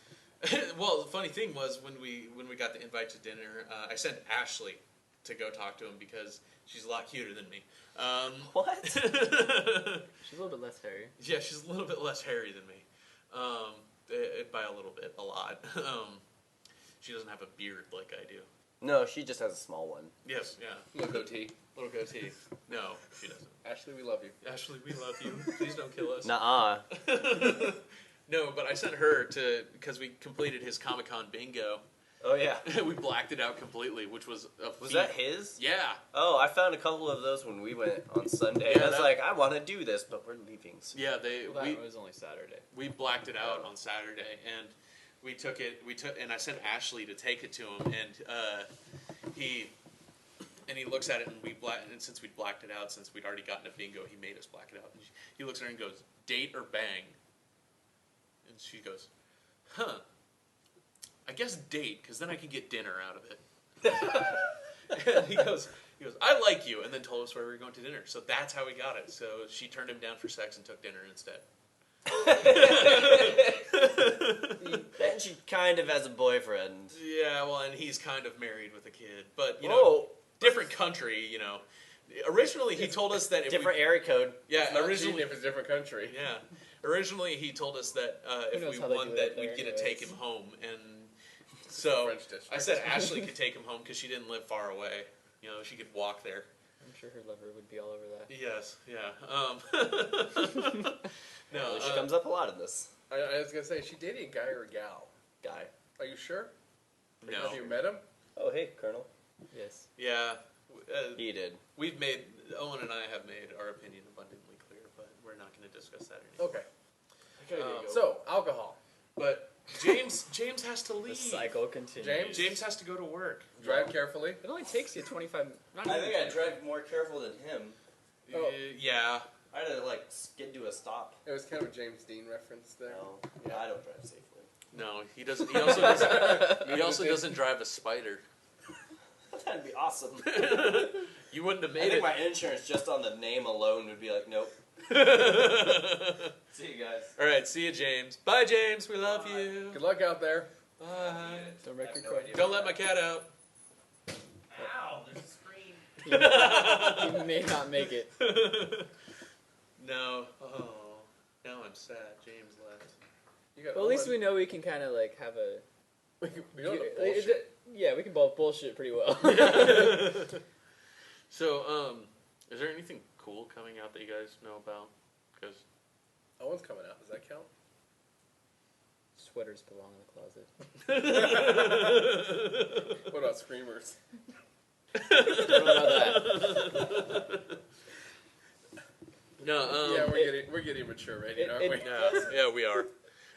Well, the funny thing was when we got the invite to dinner, I sent Ashley to go talk to him because she's a lot cuter than me. What? She's a little bit less hairy. Yeah, she's a little bit less hairy than me. By a little bit, a lot. She doesn't have a beard like I do. No, she just has a small one. Yes, yeah. Little goatee. Little goatee. No, she doesn't. Ashley, we love you. Ashley, we love you. Please don't kill us. Nuh-uh. No, but I sent her because we completed his Comic-Con bingo. Oh, yeah. We blacked it out completely, which was a Was feat. that his? Yeah. Oh, I found a couple of those when we went on Sunday. Yeah, I was that- like, I want to do this, but we're leaving soon. Yeah, Well, that was only Saturday. we blacked it out on Saturday, and and I sent Ashley to take it to him, and he looks at it, and since we blacked it out, since we'd already gotten a bingo, he made us black it out. And he looks at her and goes, "Date or bang?" And she goes, "Huh, I guess date, because then I can get dinner out of it." And he goes, "I like you," and then told us where we were going to dinner. So that's how we got it. So she turned him down for sex and took dinner instead. And she kind of has a boyfriend. Yeah, well, and he's kind of married with a kid, but Whoa. different country. Originally he told us that if Different area code. yeah, Not originally, if it's a different country. yeah, originally he told us that if knows we how they won do that it we'd there get to take anyways. him home, and so French district. I said Ashley could take him home because she didn't live far away. She could walk there. I'm sure her lover would be all over that. Yes, yeah. No, Well, she comes up a lot in this. I was going to say, is she dating a guy or a gal? Guy. Are you sure? no, Have you met him? Oh, hey, Colonel. Yes. yeah. He did. Owen and I have made our opinion abundantly clear, but we're not going to discuss that anymore. Okay. So, alcohol. But James has to The leave. cycle continues. James has to go to work. Drive carefully. It only takes you 25. Not I even think I drive more careful than him. Oh. Yeah. I had to, skid to a stop. It was kind of a James Dean reference there. No, I don't drive safely. No, he doesn't. He also doesn't. He also doesn't drive a Spider. That'd be awesome. You wouldn't have I made think it. my insurance just on the name alone would be like, nope. See you guys. All right, see you, James. Bye, James. We love you. Good luck out there. Bye. Don't wreck your no car. idea. Don't let my cat out. Ow, there's a screen. You may not make it. No. Oh, now I'm sad. James left. You got Well, at least Owen. we know we can kind of have a. We don't have Like, bullshit. yeah, we can both bullshit pretty well. So, is there anything cool coming out that you guys know about? Because Owen's coming out. Does that count? Sweaters belong in the closet. What about screamers? Don't know about that. no. Yeah, we're getting mature rating, aren't we? Yeah, we are.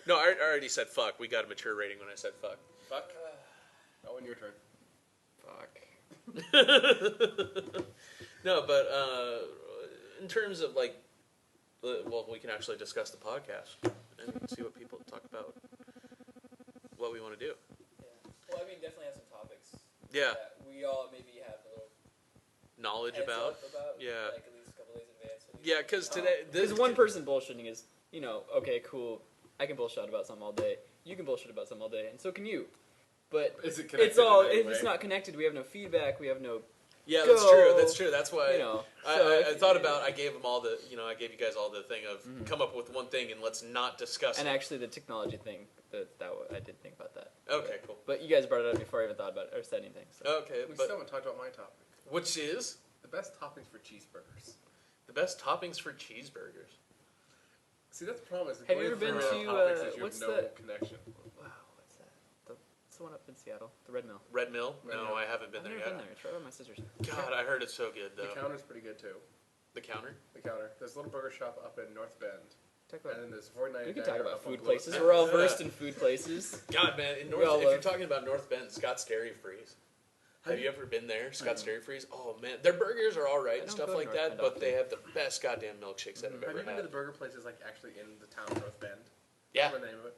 No, I already said fuck. We got a mature rating when I said fuck. Fuck. Owen, your turn. Fuck. No, but in terms of well, we can actually discuss the podcast and see what people talk about, what we want to do. Yeah. Well, I mean, definitely have some topics. Yeah, That we all maybe have a little knowledge heads about. up about. Yeah. Like at least a couple days in advance. Yeah, because today Because one person bullshitting is, okay, cool. I can bullshit about something all day. You can bullshit about something all day, and so can you. But Is it connected it's all. in any If it's way? not connected, we have no feedback. We have no. Yeah, Go. that's true. That's true. That's why So I if- thought about. I gave them all the. I gave you guys all the thing of come up with one thing and let's not discuss And it. actually, the technology thing. I did think about that. Okay, cool. But you guys brought it up before I even thought about it or said anything. So. Okay, We but still haven't talked about my topic. which is The best toppings for cheeseburgers. the best toppings for cheeseburgers? See, that's the problem. Is Have you ever going been for to, topics is you what's have no that? connection? Wow, what's that? It's the one up in Seattle, the Red Mill. Red Mill? Red No, Mill. I haven't been I've there never yet. been there. It's right by my sister's. God, I heard it's so good The though. counter's pretty good too. The counter? The counter. There's a little burger shop up in North Bend, Talk and about. then there's a 49. We can talk about up on food Blue- places. We're all versed in food places. God, man, in We all North, if you're love- talking about North Bend, Scott's Dairy Freeze. Have you ever been there, Scott's Dairy Freeze? Oh man, their burgers are all right and stuff like that, but they have the best goddamn milkshakes that I've Have ever you been had. to the burger places like actually in the town of North Bend? Yeah, What's the name of it?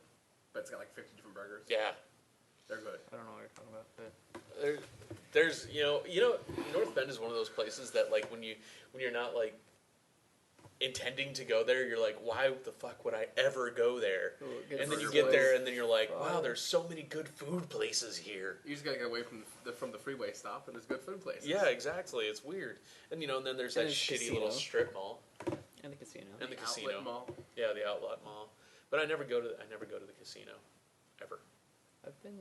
But it's got like 50 different burgers. yeah. They're good. I don't know what you're talking about. But There's North Bend is one of those places that like when you're not like intending to go there, you're like, why the fuck would I ever go there? And then you get there, and then you're like, wow, there's so many good food places here. You just gotta get away from the freeway stop, and there's good food places. Yeah, exactly. It's weird. And and then there's that shitty little strip mall and the casino. and the casino. Outlet mall. Yeah, the outlet mall. But I never go to the casino, ever. I've been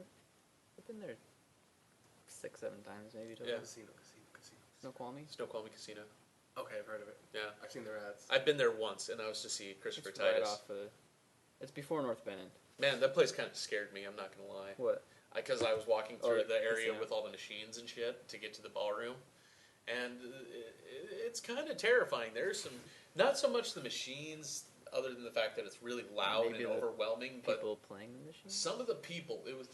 there 6-7 times maybe. Yeah. Casino. Snoqualmie. Snoqualmie Casino. Okay, I've heard of it. Yeah, I've seen their ads. I've been there once, and I was to see Christopher It's Titus. right off it's before North Bend. Man, that place kind of scared me. I'm not gonna lie. What? Because I was walking through like the area casino. with all the machines and shit to get to the ballroom, and it's kind of terrifying. There's some, not so much the machines, other than the fact that it's really loud Maybe and the overwhelming. But People playing the machine. some of the people, it was.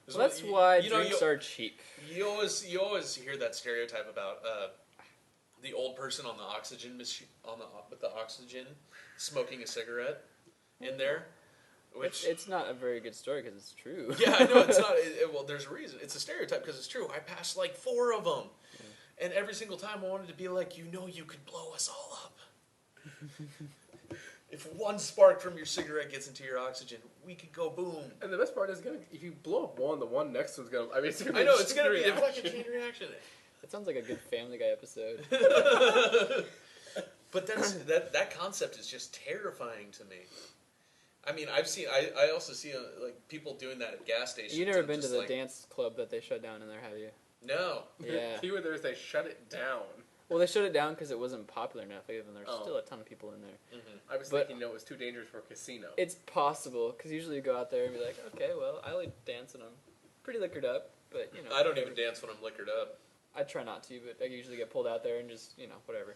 Well, that's why you know, drinks are cheap. You always hear that stereotype about the old person on the oxygen machine with the oxygen smoking a cigarette in there, which It's not a very good story because it's true. yeah, I know it's not. Well, there's a reason. It's a stereotype because it's true. I passed like 4 of them, and every single time I wanted to be like, you could blow us all up. If one spark from your cigarette gets into your oxygen, we could go boom. And the best part is, if you blow up one, the one next one's gonna. I mean, it's gonna be I know a it's gonna be a reaction. fucking chain reaction. It sounds like a good Family Guy episode. But that concept is just terrifying to me. I mean, I also see like people doing that at gas stations. You never and been to just, the like, dance club that they shut down in there, have you? No. Yeah. The key word there is they shut it down. Well, they shut it down because it wasn't popular enough, even there's Oh. still a ton of people in there. I was But- thinking, it was too dangerous for a casino. It's possible, because usually you go out there and be like, okay, well, I like dancing. I'm pretty liquored up, but, I don't even dance when I'm liquored up. I try not to, but I usually get pulled out there and just, whatever.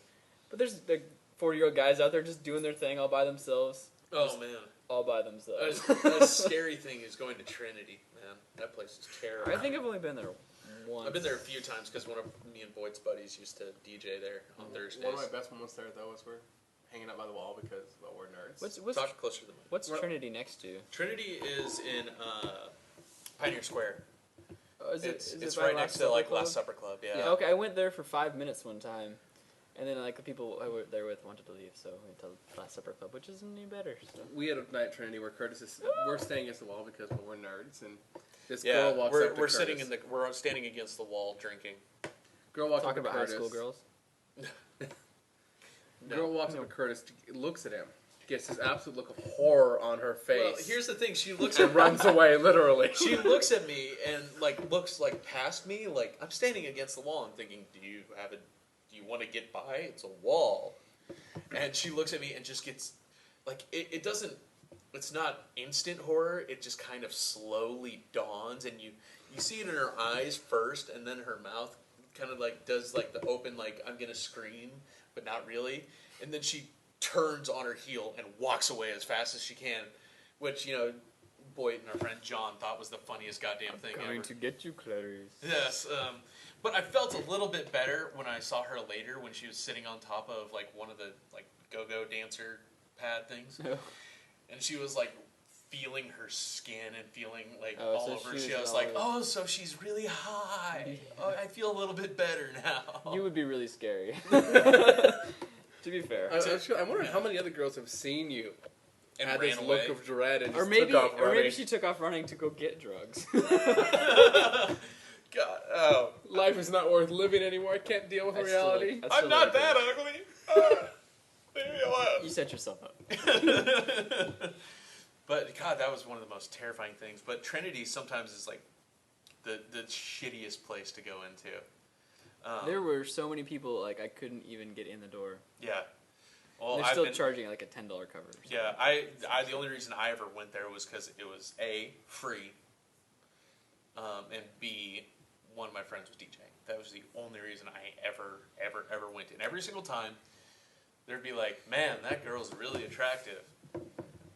But there's like 40-year-old guys out there just doing their thing all by themselves. Oh man, All by themselves. a scary thing is going to Trinity. Man, that place is terrible. I think I've only been there once. I've been there a few times because one of me and Boet's buddies used to DJ there on Thursdays. One of my best moments there, though, was we're hanging out by the wall because, well, we're nerds. What's Talk closer to the mic. what's Well- Trinity next to? Trinity is in Pioneer Square. Oh, is It's it right by next to Supper like Club? Last Supper Club. Yeah. Yeah, okay, I went there for 5 minutes one time, and then like the people I were there with wanted to leave, so we went to Last Supper Club, which isn't any better. So. We had a night at Trinity where Curtis is. We're staying against the wall because we're nerds, and this Yeah, girl walks up to we're Curtis. sitting we're standing against the wall drinking. Girl walks Talk up to about Curtis. high school girls. Girl walks up to Curtis, looks at him, gets this absolute look of horror on her face, Well, here's the thing. She looks and at runs away literally. She looks at me and looks past me. Like I'm standing against the wall. I'm thinking, do you want to get by? It's a wall. And she looks at me and just gets it doesn't. It's not instant horror. It just kind of slowly dawns, and you see it in her eyes first, and then her mouth kind of does the open I'm gonna scream, but not really. And then she turns on her heel and walks away as fast as she can, which Boyd and our friend John thought was the funniest goddamn thing ever. to get you, Clarice. Yes, but I felt a little bit better when I saw her later when she was sitting on top of one of the go-go dancer pad things, and she was feeling her skin and feeling all so over. she She was was all like, "Oh, so she's really high. Oh, I feel a little bit better now." You would be really scary. To be fair. I'm wondering how many other girls have seen you And had ran this away. look of dread and Or just maybe, took off or maybe running. she took off running to go get drugs. God, oh, Life is not worth living anymore. I can't deal with I still reality. like- I I'm still not like that her. ugly. Leave me alone. You set yourself up. But God, that was one of the most terrifying things. But Trinity sometimes is the shittiest place to go into. There were so many people, I couldn't even get in the door. Yeah. Well, They're I've still been, charging a $10 cover. Or something. Yeah, I the only reason I ever went there was because it was A, free, and B, one of my friends was DJing. That was the only reason I ever went. And every single time, there'd be man, that girl's really attractive,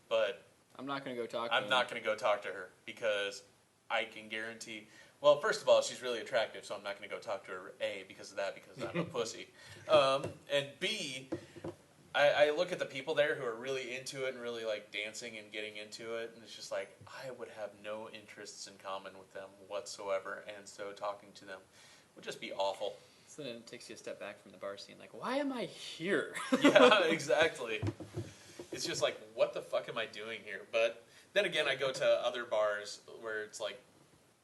but I'm not going to go talk to I'm him. not going to go talk to her because I can guarantee Well, first of all, she's really attractive, so I'm not going to go talk to her, A, because of that, because I'm a pussy. And B, I look at the people there who are really into it and really like dancing and getting into it, and it's just like, I would have no interests in common with them whatsoever, and so talking to them would just be awful. So then it takes you a step back from the bar scene, like, why am I here? Yeah, exactly. It's just like, what the fuck am I doing here? But then again, I go to other bars where it's like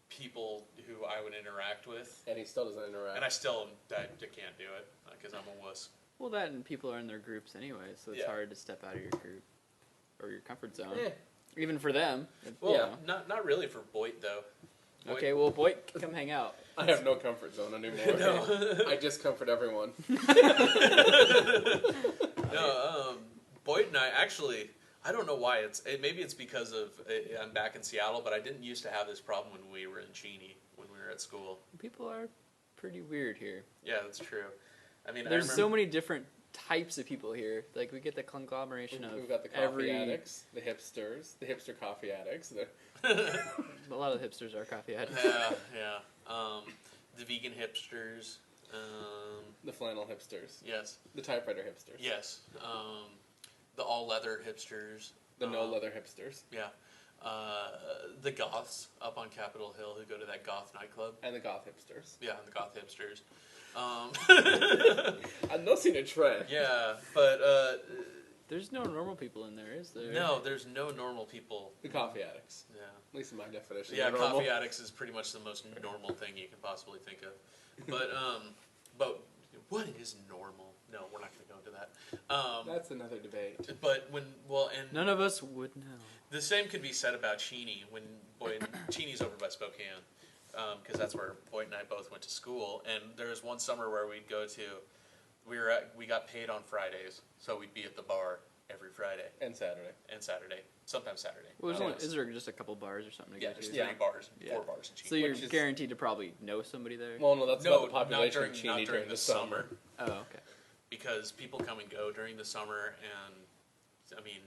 people who I would interact with, And he still doesn't interact. and I can't do it because I'm a wuss. Well, that and people are in their groups anyway, so it's Yeah. hard to step out of your group or your comfort zone. Eh. Even for them. Well, you know. not really for Boet though. Boet- Okay, well, boy, come hang out. I have no comfort zone anymore. No. I just comfort everyone. No, Boyd and I actually, I don't know why. Maybe it's because of I'm back in Seattle, but I didn't used to have this problem when we were in Cheney when we were at school. People are pretty weird here. Yeah, that's true. I mean, There's so many different types of people here. Like, we get the conglomeration of We've got the coffee every... addicts, the hipsters, the hipster coffee addicts. A lot of the hipsters are coffee addicts. Yeah. The vegan hipsters. The flannel hipsters, Yes. the typewriter hipsters, Yes. The all leather hipsters. the no leather hipsters, Yeah. The goths up on Capitol Hill who go to that goth nightclub. and the goth hipsters. Yeah, and the goth hipsters. I've noticed a trend. Yeah, but There's no normal people in there, is there? no, there's no normal people. The coffee addicts, Yeah, at least in my definition. yeah, of normal. coffee addicts is pretty much the most normal thing you can possibly think of. But what is normal? No, we're not going to go into that. That's another debate. But and None of us would know. the same could be said about Cheney when Cheney's over by Spokane, because that's where Boyd and I both went to school. And there was one summer where we'd go to. We got paid on Fridays, so we'd be at the bar every Friday And Saturday. and Saturday, sometimes Saturday. Well, there's Oh, only, yes. is there just a couple bars or something to Yeah, go there's to? three bars, Yeah. 4 bars in Cheney. So you're Which is- guaranteed to probably know somebody there? Well, no, that's No, about the population of Cheney not during the summer. Oh, okay. Because people come and go during the summer, and I mean,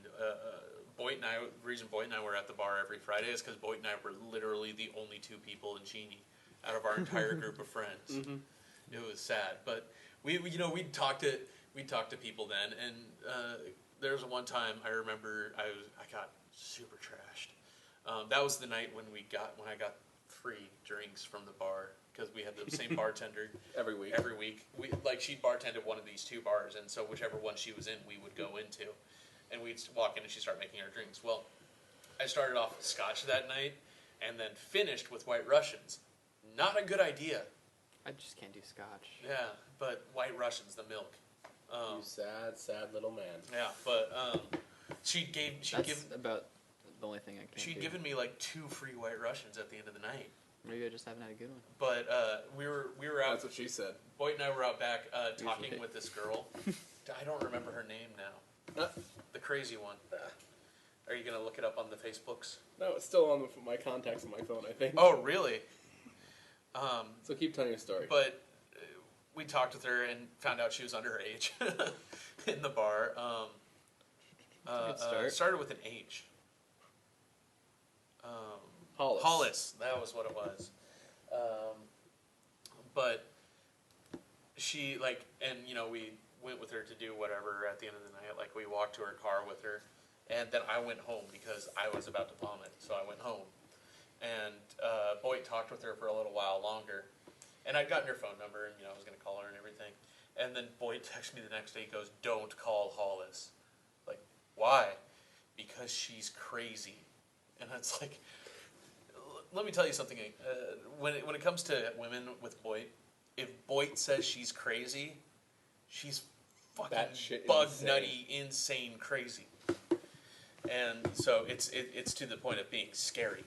Boyd and I. The reason Boyd and I were at the bar every Friday is because Boyd and I were literally the only 2 people in Cheney out of our entire group of friends. Mm-hmm. It was sad, but we'd talk to people then, and there was one time I remember I got super trashed. That was the night when I got free drinks from the bar. Because we had the same bartender Every week. Every week, she bartended one of these 2 bars, and so whichever one she was in, we would go into, and we'd walk in and she'd start making our drinks. Well, I started off with scotch that night, and then finished with White Russians. Not a good idea. I just can't do scotch. Yeah, but White Russians, the milk. You sad, sad little man. Yeah, but she'd That's about the only thing I can't do. given me like 2 free White Russians at the end of the night. Maybe I just haven't had a good one. But we were out. That's what she said. Boyd and I were out back talking Usually. with this girl. I don't remember her name now. The crazy one. Are you gonna look it up on the Facebooks? No, it's still on my contacts on my phone, I think. Oh, really? So keep telling your story. But we talked with her and found out she was underage in the bar. Good start. Started with an H. Hollis. Hollis, that was what it was. But she we went with her to do whatever at the end of the night. Like we walked to her car with her, and then I vomit home because I was about to vomit. So I went home, and Boyd talked with her for a little while longer, and I'd gotten her phone number, and I was going to call her and everything. And then Boyd texted me the next day. He goes, "Don't call Hollis." Like, why? Because she's crazy, and it's like. Let me tell you something. When it comes to women with Boyd, if Boyd says she's crazy, she's fucking Batshit bug insane. nutty, insane crazy. And so it's to the point of being scary,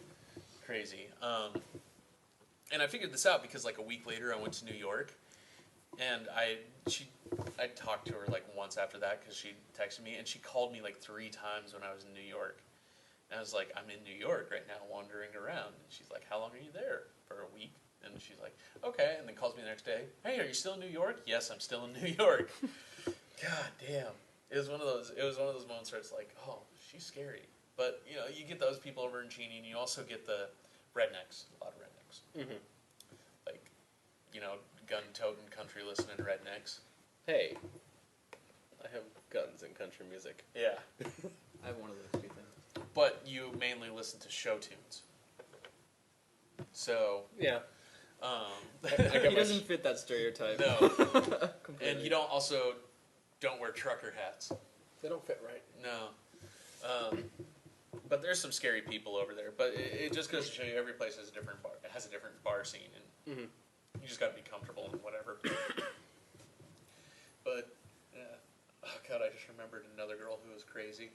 crazy. And I figured this out because like a week later I went to New York, and I talked to her like once after that because she texted me, and she called me like 3 times when I was in New York. And I was like, I'm in New York right now, wandering around. And she's like, how long are you there? For a week. And she's like, okay. And then calls me the next day. Hey, are you still in New York? Yes, I'm still in New York. God damn. It was one of those moments where it's like, oh, she's scary. But, you get those people over in Cheney, and you also get the rednecks, a lot of rednecks. songs. Mm-hmm. Like, gun-toting, country-listening rednecks. Hey, I have guns in country music. Yeah. I have one of those two things. But you mainly listen to show tunes. So, Yeah. um, He doesn't fit that stereotype. no. Completely. And you don't wear trucker hats. They don't fit right. No. But there's some scary people over there. But it just goes to show you every place has a different bar scene, and Mm-hmm. you just got to be comfortable and whatever. But oh god, I just remembered another girl who was crazy.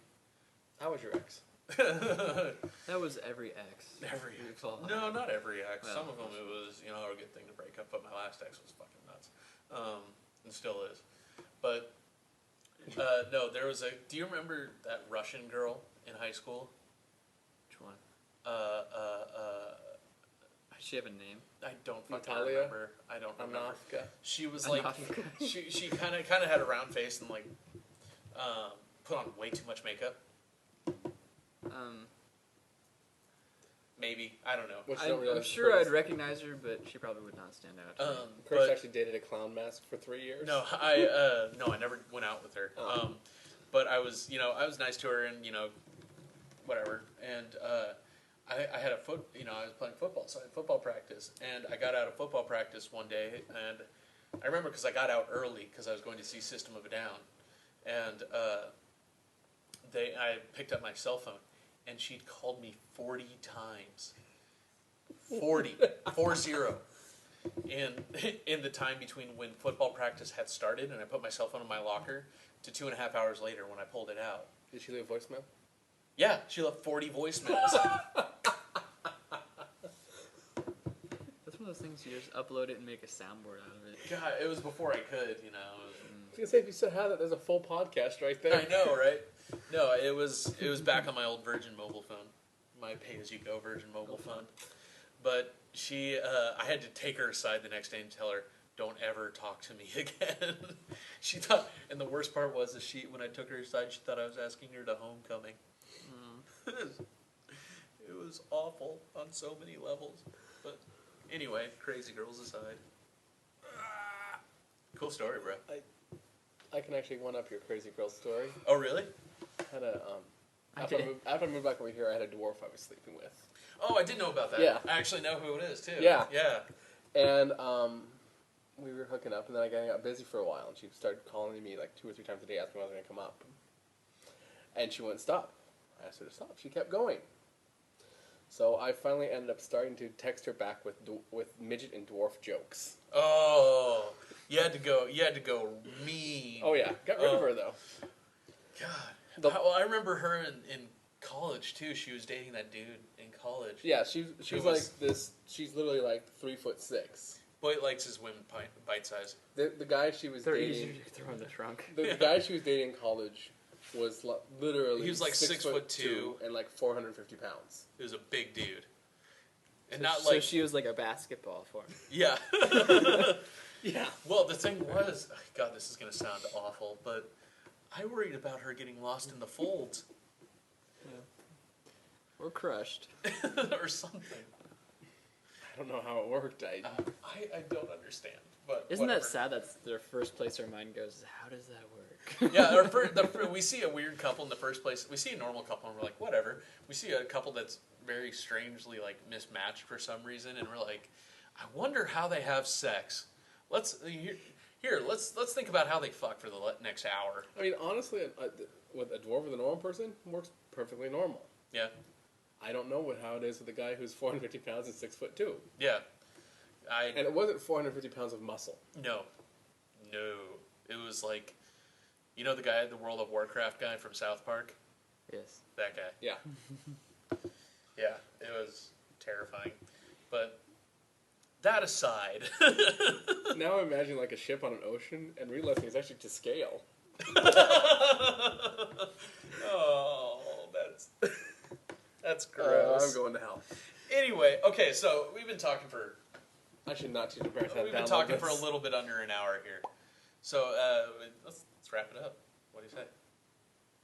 How was your ex? That was every ex. Every We've ex. all- No, not every ex. Well, Some of them it was a good thing to break up. But my last ex was fucking nuts, and still is. But no, there was a. Do you remember that Russian girl in high school? Which one? Does she have a name? I don't fucking Natalia? remember. I don't remember. Anofka. She was like, Anofka. she kind of had a round face and like, put on way too much makeup. Maybe, I don't know. Which you don't I'm realize sure Chris- I'd recognize her, but she probably would not stand out. Chris But actually dated a clown mask for 3 years. no, I never went out with her. Oh. But I was nice to her and whatever. And I had I was playing football, so I had football practice, and I got out of football practice one day, and I remember because I got out early because I was going to see System of a Down, and I picked up my cell phone, and she'd called me 40 times. 40. 40. In the time between when football practice had started and I put my cell phone in my locker to 2.5 hours later when I pulled it out. Did she leave a voicemail? Yeah, she left 40 voicemails. That's one of those things you just upload it and make a soundboard out of it. God, it was before I could, I was gonna say, if you still have that, there's a full podcast right there. I know, right? No, it was back on my old Virgin mobile phone, my pay-as-you-go Virgin mobile phone. But I had to take her aside the next day and tell her, "Don't ever talk to me again." She thought, and the worst part was, when I took her aside, she thought I was asking her to homecoming. It was awful on so many levels. But anyway, crazy girls aside. Cool story, bro. I can actually one up your crazy girl story. Oh, really? I had a after I moved back over here, I had a dwarf I was sleeping with. Oh, I did know about that. Yeah. I actually know who it is, too. Yeah. Yeah. And we were hooking up, and then I got busy for a while, and she started calling me like 2 or 3 times a day, asking when I was going to come up. And she wouldn't stop. I asked her to stop. She kept going. So I finally ended up starting to text her back with midget and dwarf jokes. Oh, you had to go mean. Oh yeah, got rid of her though. God. Well, I remember her in college too. She was dating that dude in college. Yeah, she was like this. She's literally like 3'6". Boet likes his women bite size. The guy she was They're dating. easier to throw in the trunk. The guy she was dating in college was literally. He was like 6'2" and like 450 pounds. He was a big dude, and So, not so like she was like a basketball for him. yeah. Yeah. Well, the thing was, God, this is gonna sound awful, but I worried about her getting lost in the folds Or crushed. or something. I don't know how it worked. I don't understand. But Isn't whatever. that sad? That's their first place our mind goes is, how does that work? Yeah, we see a weird couple in the first place. We see a normal couple and we're like, whatever. We see a couple that's very strangely like mismatched for some reason, and we're like, I wonder how they have sex. Let's think about how they fuck for the next hour. I mean, honestly, with a dwarf with a normal person, works perfectly normal. Yeah, I don't know how it is with a guy who's 450 pounds and 6'2". yeah. And it wasn't 450 pounds of muscle. No. It was like, the guy, the World of Warcraft guy from South Park. Yes. That guy. Yeah. Yeah, it was terrifying. But that aside. Now I'm imagining like a ship on an ocean and realizing it's actually to scale. Oh, that's gross. I'm going to hell. Anyway, okay, so we've been talking for I should not teach embarrassed how to we've been download talking this. for a little bit under an hour here. So let's wrap it up. What do you say?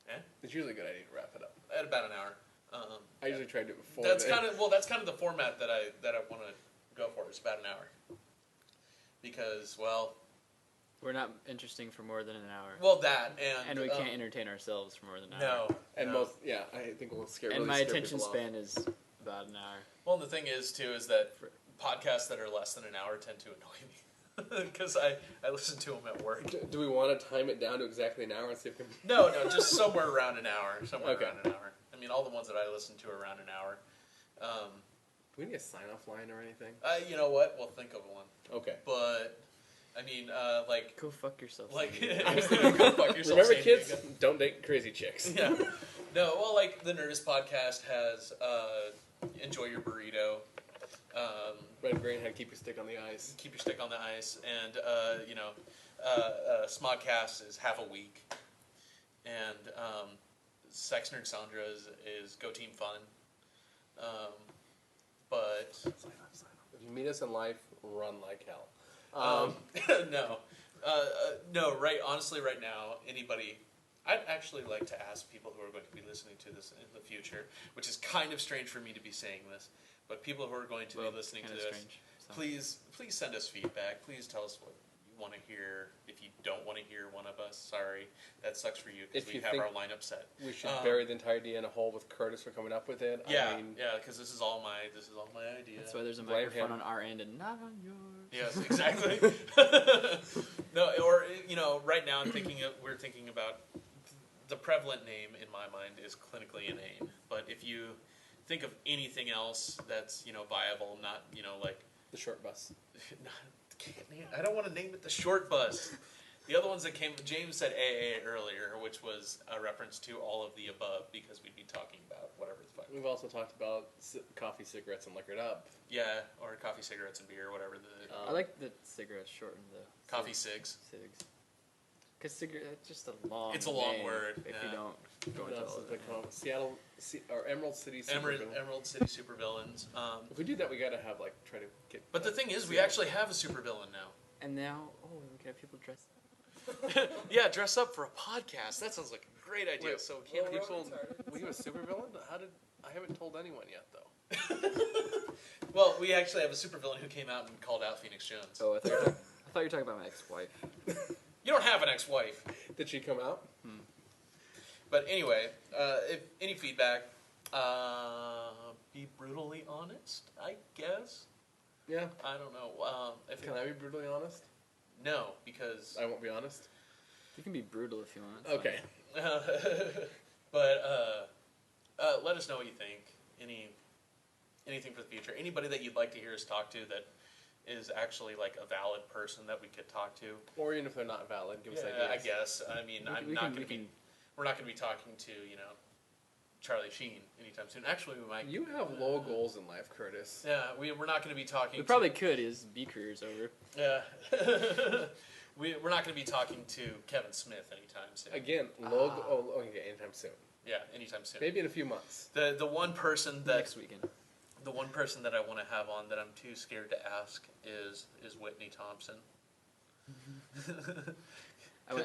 Yeah, It's usually a good idea to wrap it up. at about an hour. I usually try to do it before. That's kind of the format that I want to go for it. It's about an hour. Because, well, We're not interesting for more than an hour. well, that And we can't entertain ourselves for more than an No. hour. And no. I think we'll scare. And really my scare attention people off. span is about an hour. Well, the thing is, too, is that podcasts that are less than an hour tend to annoy me. Because I listen to them at work. Do we want to time it down to exactly an hour and see if we can? No, just somewhere around an hour. Okay. Around an hour. I mean, all the ones that I listen to are around an hour. Do we need a sign-off line or anything? You know what? We'll think of one. Okay. But, I mean, like... Go fuck yourself. Like, Sandy. I was thinking, go fuck yourself, Remember, San kids, Diego. don't date crazy chicks. Yeah. No, well, like, the Nerdist podcast has Enjoy Your Burrito. Red Green had keep your stick on the ice. Keep your stick on the ice. And, Smodcast is Half a Week. And Sex Nerd Sandra is Go Team Fun. But... If you meet us in life, run like hell. No. No, honestly, right now, anybody... I'd actually like to ask people who are going to be listening to this in the future, which is kind of strange for me to be saying this, but people who are going to be listening to kinda this, strange, so. please send us feedback. Please tell us what you want to hear. If you don't want to hear one of us, sorry. That sucks for you because If we you have think our lineup set. We should bury the entire idea in a hole with Curtis for coming up with it. Yeah, I mean, because this is all my idea. That's why there's a Blame microphone him. on our end and not on yours. Yes, exactly. No, or right now we're thinking about the prevalent name in my mind is clinically inane. But if you think of anything else that's viable, not like the short bus. I don't want to name it the short bus. The other ones that came, James said AA earlier, which was a reference to all of the above because we'd be talking about whatever the fuck. We've also talked about coffee, cigarettes, and liquored up. Yeah, or coffee, cigarettes, and beer, whatever the I like the cigarettes shorten the coffee cigs. cigs. Because cigarette, that's just a long. It's a long name word, If yeah. you don't go into That's all what of they it. call them. Seattle or Emerald City. Supervillain. Emerald City supervillains. If we do that, we gotta have try to get. But the thing is, we actually have a supervillain now. And now, we can have people dressed. Yeah, dress up for a podcast. That sounds like a great idea. Wait, So Can't well, people? We have a supervillain? I haven't told anyone yet though. well, we actually have a supervillain who came out and called out Phoenix Jones. Oh, I thought you were talking about my ex-wife. You don't have an ex-wife. Did she come out? But anyway, if any feedback, be brutally honest, I guess. Yeah. I don't know. Can I be brutally honest? No, because I won't be honest. You can be brutal if you want. it's Okay. but let us know what you think. Anything for the future. Anybody that you'd like to hear us talk to that is actually like a valid person that we could talk to. Or even if they're not valid, give us Yeah, ideas. I guess. I mean, we're not going to be talking to Charlie Sheen anytime soon. Actually, we might. You have low goals in life, Curtis. Yeah, we're not going to be talking. We probably could. His B career's over. Yeah. We're not going to be talking to Kevin Smith anytime soon. Again, okay, anytime soon. Yeah, anytime soon. Maybe in a few months. The one person that Next weekend. the one person that I want to have on that I'm too scared to ask is Whitney Thompson.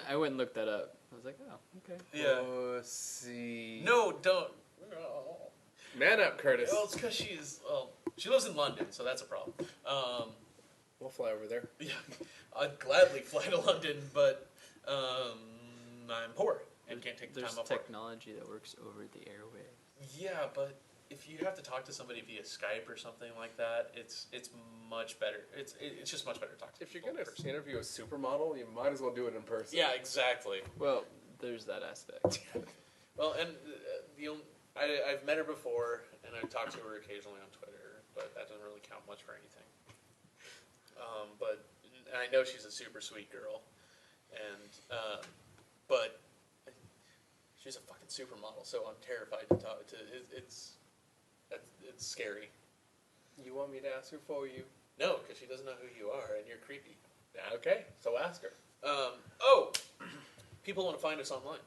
I went and looked that up. I was like, oh, okay. Yeah. Pussy. No, don't. No. Man up, Curtis. Well, it's because she lives in London, so that's a problem. We'll fly over there. Yeah, I'd gladly fly to London, but I'm poor and can't take the There's time off work. technology that works over the airway. Yeah, but if you have to talk to somebody via Skype or something like that, it's much better. It's just much better to talk to. If you're people going in person. to interview a supermodel, you might as well do it in person. Yeah, exactly. Well, there's that aspect. Well, and I've met her before, and I've talked to her occasionally on Twitter, but that doesn't really count much for anything. But I know she's a super sweet girl, and but she's a fucking supermodel, so I'm terrified to talk to. It's scary. You want me to ask her for you? No, because she doesn't know who you are, and you're creepy. Okay, so ask her. People want to find us online.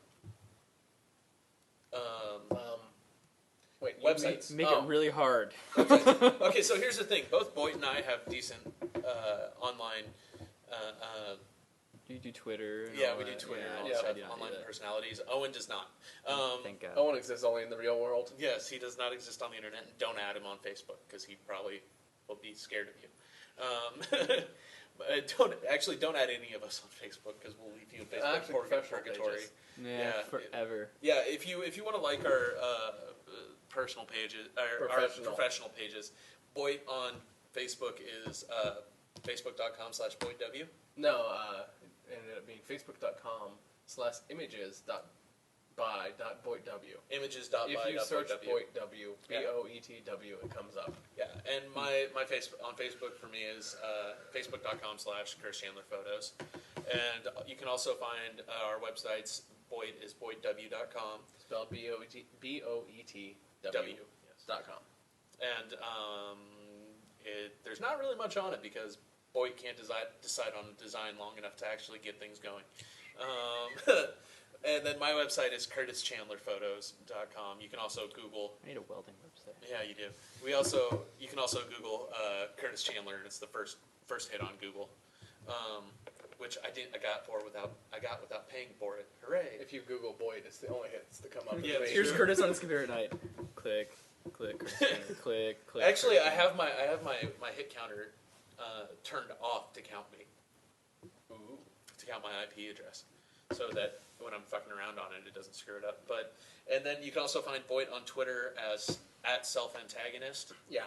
Wait, Websites. Make it really hard. Okay, so here's the thing. Both Boet and I have decent online. You do Twitter. And Yeah, all we do that. Twitter. Yeah, and all I that do stuff, not do online that. personalities. Owen does not. Thank God. Owen exists only in the real world. Yes, he does not exist on the internet. And don't add him on Facebook because he probably will be scared of you. Don't add any of us on Facebook because we'll leave you in Facebook purgatory. Yeah, forever. Yeah, if you want to like our personal pages, our professional pages, Boet on Facebook is facebook.com/BoetW. No, it ended up being facebook.com/images.by.boetw. Images.by.boetw. If you search BoetW, BoetW, it comes up. Yeah, and my Facebook on Facebook for me is facebook.com/ChrisChandlerPhotos, and you can also find our websites. Boet is boetw.com. Spelled BOETW. Yes.com. And there's not really much on it because Boet can't decide on a design long enough to actually get things going. And then my website is curtischandlerphotos.com. You can also Google. I need a welding website. Yeah, you do. You can also Google Curtis Chandler, and it's the first hit on Google, which I got without paying for it. Hooray! If you Google Boet, it's the only hits that come up. Yeah, Here's Curtis on his computer at night. Click, Curtis Chandler, click. Actually, Curtis I have my hit counter turned off to count me. Ooh. To count my IP address, so that when I'm fucking around on it, it doesn't screw it up. And then you can also find Boet on Twitter as @selfantagonist. Yeah.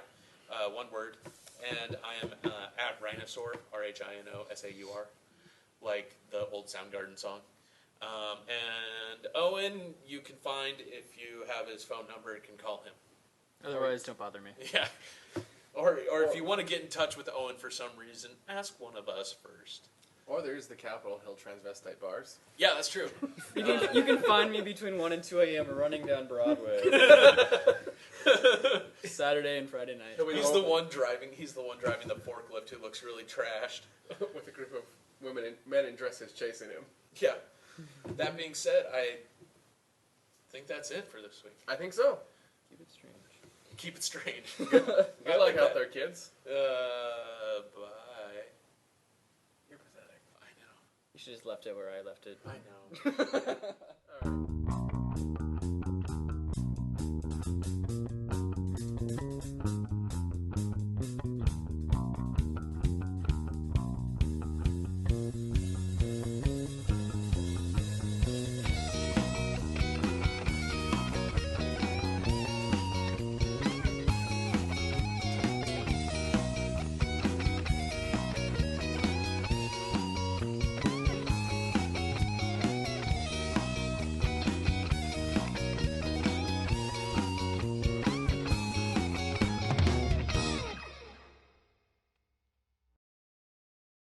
One word. And I am at Rhinosaur, RHINOSAUR, like the old Soundgarden song. And Owen, you can find if you have his phone number and can call him. Otherwise, don't bother me. Yeah. Or if you want to get in touch with Owen for some reason, ask one of us first. Or there's the Capitol Hill transvestite bars. Yeah, that's true. You can find me between 1 and 2 a.m. running down Broadway. Saturday and Friday night. He's the one driving the forklift who looks really trashed. With a group of men in dresses chasing him. Yeah. That being said, I think that's it for this week. I think so. Keep it strange. Keep it strange. Good I luck like out that. there, kids. Bye. You're pathetic. I know. You should have just left it where I left it. I know. All right.